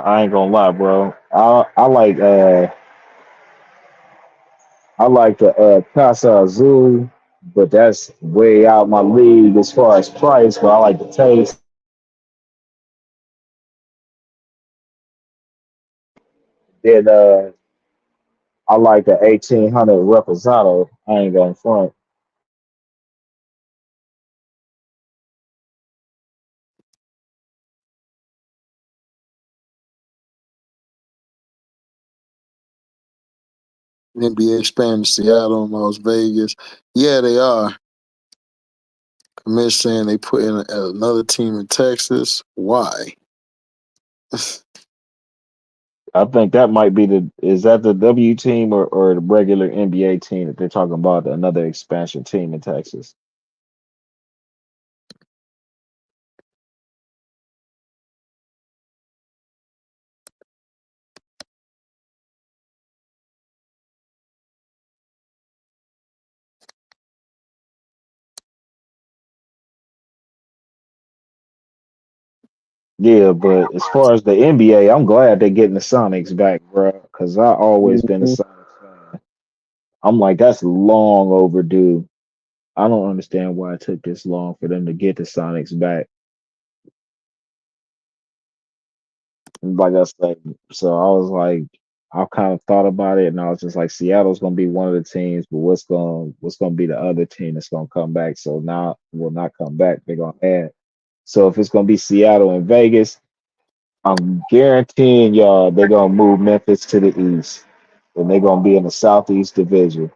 I ain't gonna lie, bro. I like the Casa Azul, but that's way out my league as far as price. But I like the taste. Then I like the 1800 Reposado. I ain't going front. NBA expanding Seattle, Las Vegas. Yeah, they are. Commission saying they put in another team in Texas. Why? I think that might be is that the W team or the regular NBA team that they're talking about, another expansion team in Texas. Yeah, but as far as the NBA, I'm glad they're getting the Sonics back, bro. Because I always been a Mhm. Sonics fan. I'm like, that's long overdue. I don't understand why it took this long for them to get the Sonics back. Like I said, so I was like, I kind of thought about it, and I was just like, Seattle's gonna be one of the teams, but what's gonna be the other team that's gonna come back? So now will not come back. They're gonna add. So if it's gonna be Seattle and Vegas, I'm guaranteeing y'all they're gonna move Memphis to the east, and they're gonna be in the Southeast Division.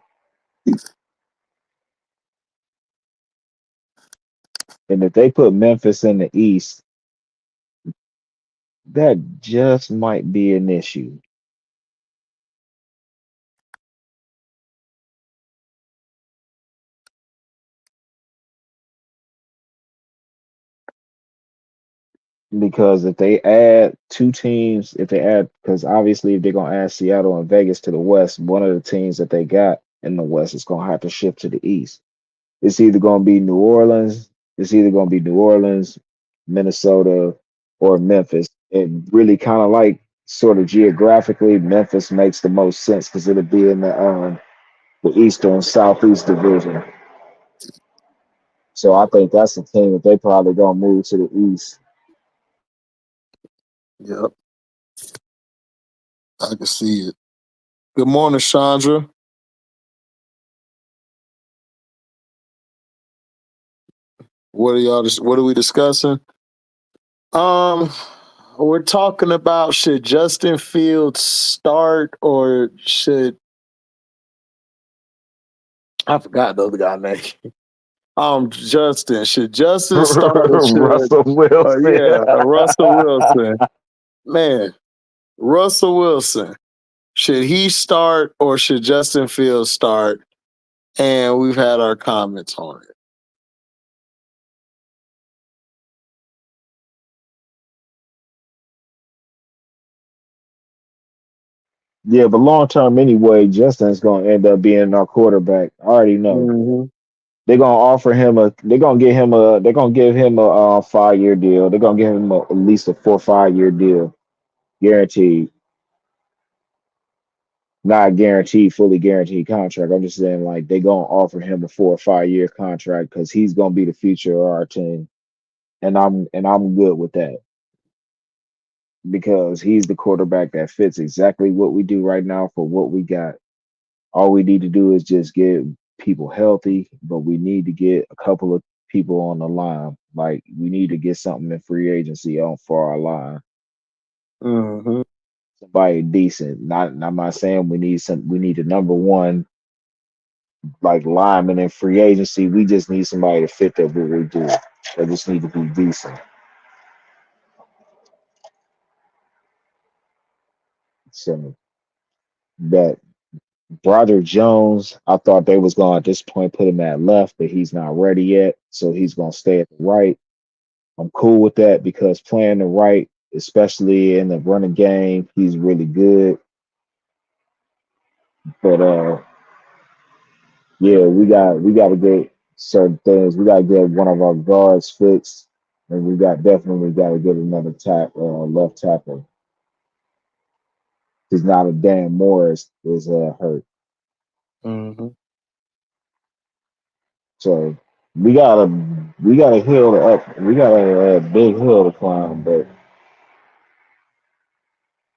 And if they put Memphis in the East, that just might be an issue. because if they add two teams, if they add, because obviously if they're gonna add Seattle and Vegas to the West, one of the teams that they got in the West is gonna have to shift to the East. It's either gonna be New Orleans, it's either gonna be New Orleans, Minnesota, or Memphis. It really kind of like sort of geographically, Memphis makes the most sense because it'll be in the Eastern Southeast division. So I think that's the team that they probably gonna move to the East. Yep, I can see it. Good morning, Chandra. What are y'all? What are we discussing? We're talking about should Justin Fields start or should I forgot the other guy's name? Justin. Should Justin start or should Russell Wilson. Russell Wilson? Man, Russell Wilson. Should he start or should Justin Fields start? And we've had our comments on it. Yeah, but long term anyway, Justin's gonna end up being our quarterback. I already know. Mm-hmm. They're gonna offer him a. They're gonna give him a 5 year deal. They're gonna give him at least a 4 or 5 year deal, guaranteed. Not guaranteed, fully guaranteed contract. I'm just saying, like they gonna offer him a 4 or 5 year contract because he's gonna be the future of our team, and I'm good with that because he's the quarterback that fits exactly what we do right now for what we got. All we need to do is just get people healthy, but we need to get a couple of people on the line. Like we need to get something in free agency on for our line. Mm-hmm. Somebody decent. I'm not saying we need a number one like lineman in free agency. We just need somebody to fit that what we do. They just need to be decent. So that Broderick Jones, I thought they was going to at this point put him at left, but he's not ready yet. So he's going to stay at the right. I'm cool with that because playing the right, especially in the running game, he's really good. But yeah, we got to get certain things. We got to get one of our guards fixed, and we definitely got to get another left tackle. Because now the Dan Morris is hurt, Mm-hmm. so we gotta hill up. We got a big hill to climb, but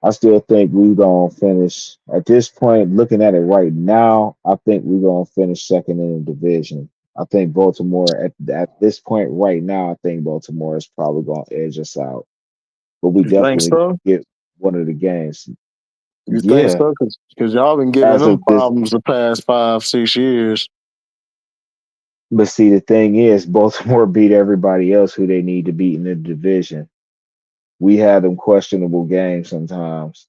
I still think we gonna finish at this point. Looking at it right now, I think we gonna finish second in the division. I think Baltimore at this point right now, I think Baltimore is probably gonna edge us out, but we You think definitely so? get one of the games. You think Yeah, so? Because y'all been giving as them of this, problems the past 5, 6 years. but see the thing is, Baltimore beat everybody else who they need to beat in the division. We had them questionable games sometimes.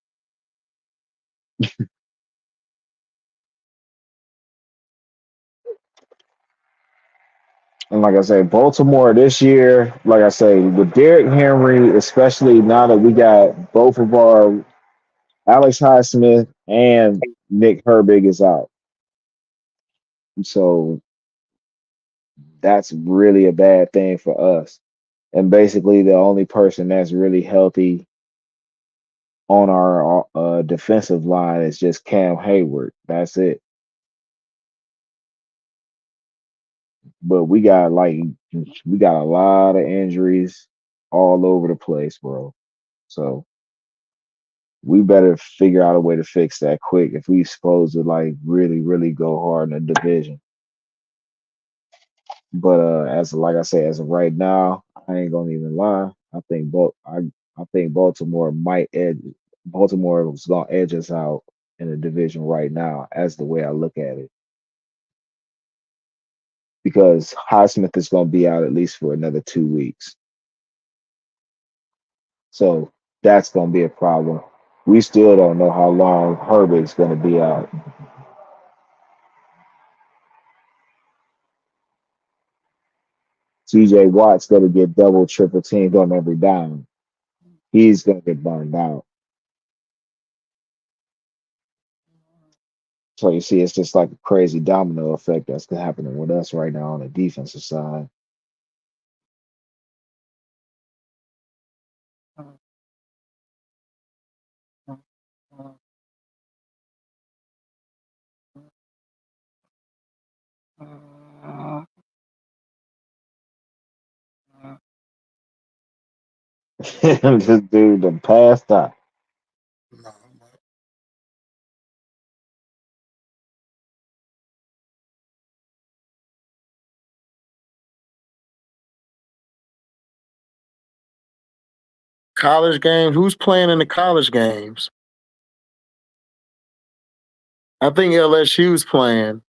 And like I say, Baltimore this year, like I say, with Derrick Henry, especially now that we got both of our Alex Highsmith and Nick Herbig is out. So that's really a bad thing for us. And basically the only person that's really healthy on our defensive line is just Cam Hayward. That's it. But we got a lot of injuries all over the place, bro. So we better figure out a way to fix that quick if we supposed to like really, really go hard in the division. But as like I say, as of right now, I ain't gonna even lie. I think Baltimore might edge. Baltimore was gonna edge us out in the division right now, as the way I look at it, because Highsmith is gonna be out at least for another 2 weeks. So that's gonna be a problem. We still don't know how long Herbert's gonna be out. TJ Watt's gonna get double, triple teamed on every down. he's gonna get burned out. So you see, it's just like a crazy domino effect that's happening with us right now on the defensive side. This dude done passed out. College games. Who's playing in the college games? I think LSU's playing.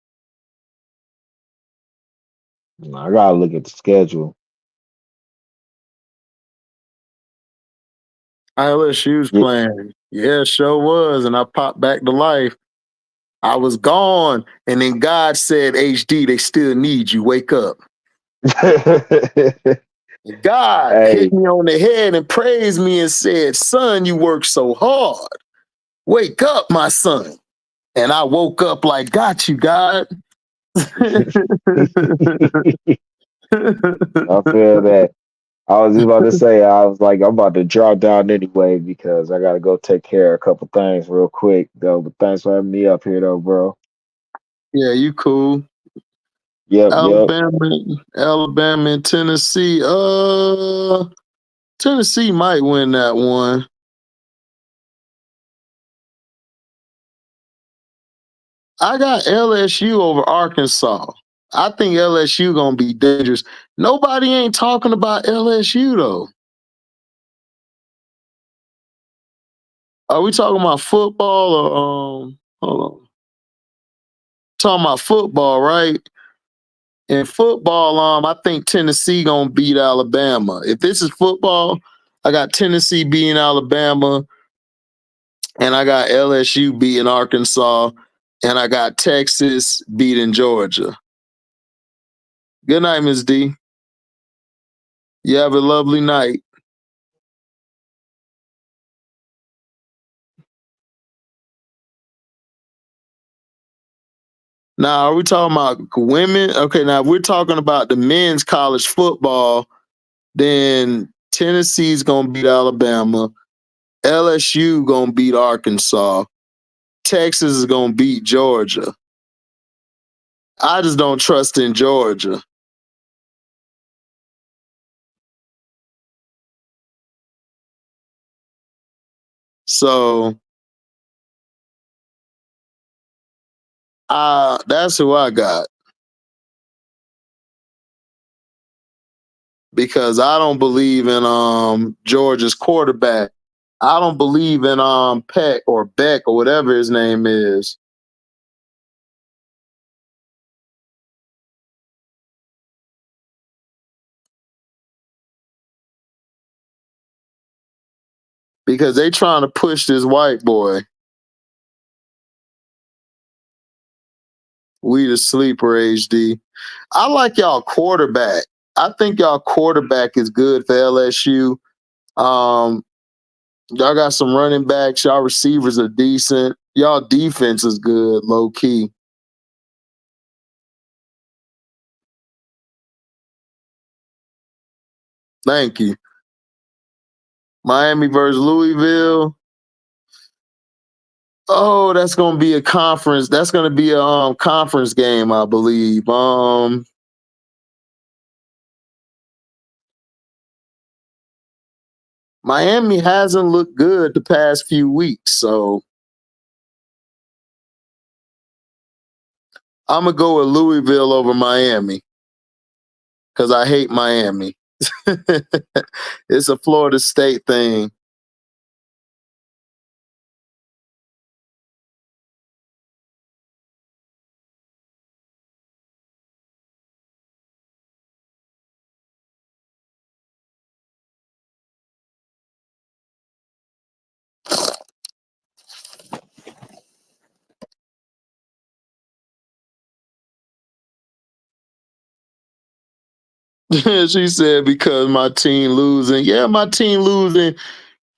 I gotta look at the schedule. LSU's Yeah. playing. Yeah, sure was. And I popped back to life. I was gone. And then God said, HD, they still need you. Wake up. God hit Hey, me on the head and praised me and said, son, you work so hard. Wake up, my son. And I woke up like, got you, God. I feel that. I was just about to say, I was like, I'm about to draw down anyway because I gotta go take care of a couple things real quick though. But thanks for having me up here though, bro. Yeah, you cool. Yep, yep. Alabama and Tennessee. Tennessee might win that one. I got LSU over Arkansas. I think LSU gonna be dangerous. Nobody ain't talking about LSU though. Are we talking about football or hold on. Talking about football, right? In football, I think Tennessee gonna beat Alabama. If this is football, I got Tennessee beating Alabama, and I got LSU beating Arkansas, and I got Texas beating Georgia. Good night, Ms. D. You have a lovely night. Now, are we talking about women? Okay, now if we're talking about the men's college football, then Tennessee's gonna beat Alabama, LSU gonna beat Arkansas, Texas is gonna beat Georgia. I just don't trust in Georgia. So that's who I got. Because I don't believe in Georgia's quarterback. I don't believe in Peck or Beck or whatever his name is. Because they trying to push this white boy. We the sleeper HD. I like y'all quarterback. I think y'all quarterback is good for LSU. Y'all got some running backs. Y'all receivers are decent. Y'all defense is good, low key. Thank you. Miami versus Louisville. Oh, that's gonna be a conference. That's gonna be a conference game, I believe. Miami hasn't looked good the past few weeks, so I'm gonna go with Louisville over Miami because I hate Miami. It's a Florida State thing. She said because my team losing. Yeah, my team losing.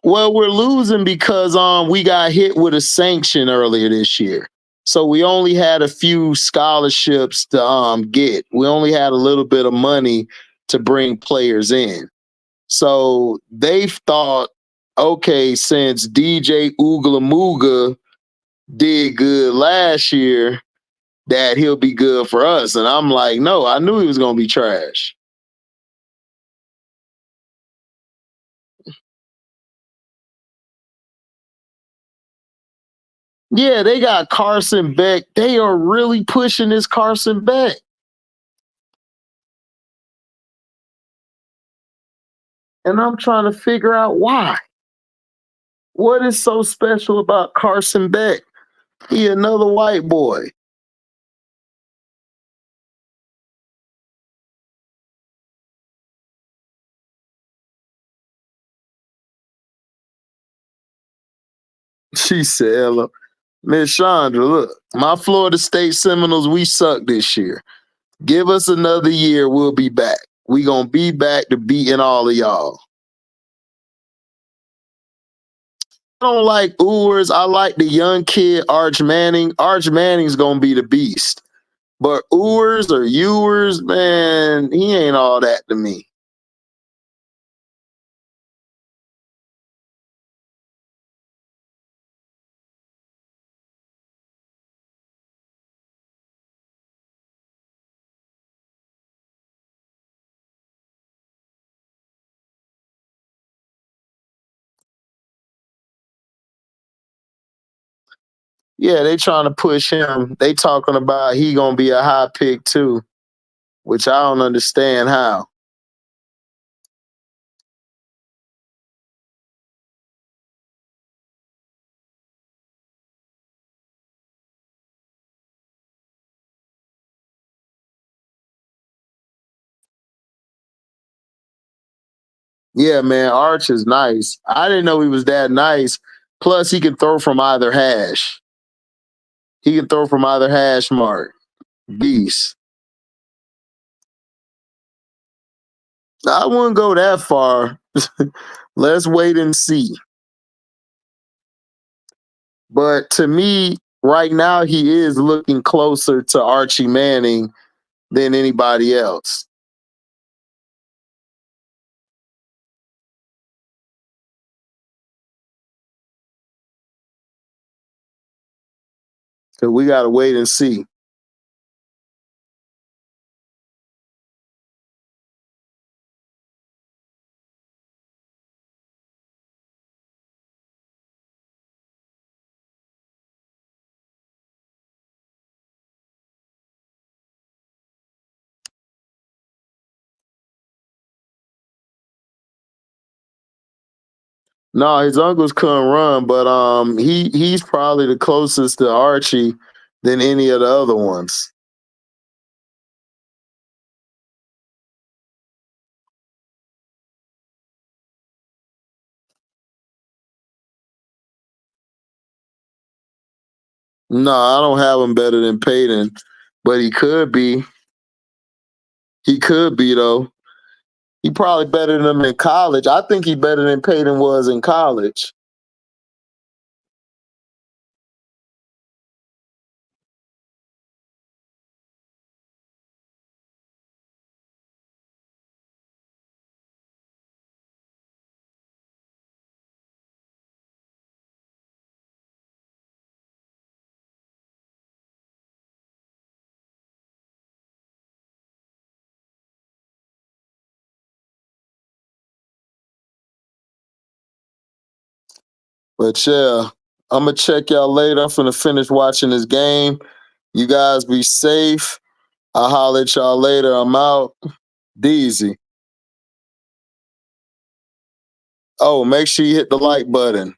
Well, we're losing because we got hit with a sanction earlier this year. So we only had a few scholarships to get. We only had a little bit of money to bring players in. So they've thought, okay, since DJ Oogalamuga did good last year, that he'll be good for us. And I'm like, no, I knew he was going to be trash. Yeah, they got Carson Beck. They are really pushing this Carson Beck. And I'm trying to figure out why. What is so special about Carson Beck? He another white boy. She said, look, Miss Chandra, look, my Florida State Seminoles, we suck this year. Give us another year, we'll be back. We gonna be back to beating all of y'all. I don't like Ewers. I like the young kid, Arch Manning. Arch Manning's gonna be the beast. But Ewers, man, he ain't all that to me. Yeah, they trying to push him. They talking about he gonna be a high pick too, which I don't understand how. Yeah, man, Arch is nice. I didn't know he was that nice. Plus, he can throw from either hash. He can throw from either hash mark. Beast. I wouldn't go that far. Let's wait and see. But to me, right now, he is looking closer to Archie Manning than anybody else. So we got to wait and see. No, his uncles couldn't run, but he's probably the closest to Archie than any of the other ones. No, I don't have him better than Peyton, but he could be. He could be though. He probably better than him in college. I think he better than Peyton was in college. But yeah, I'm gonna check y'all later. I'm finna finish watching this game. You guys be safe. I'll holler at y'all later. I'm out. Deezy. Oh, make sure you hit the like button.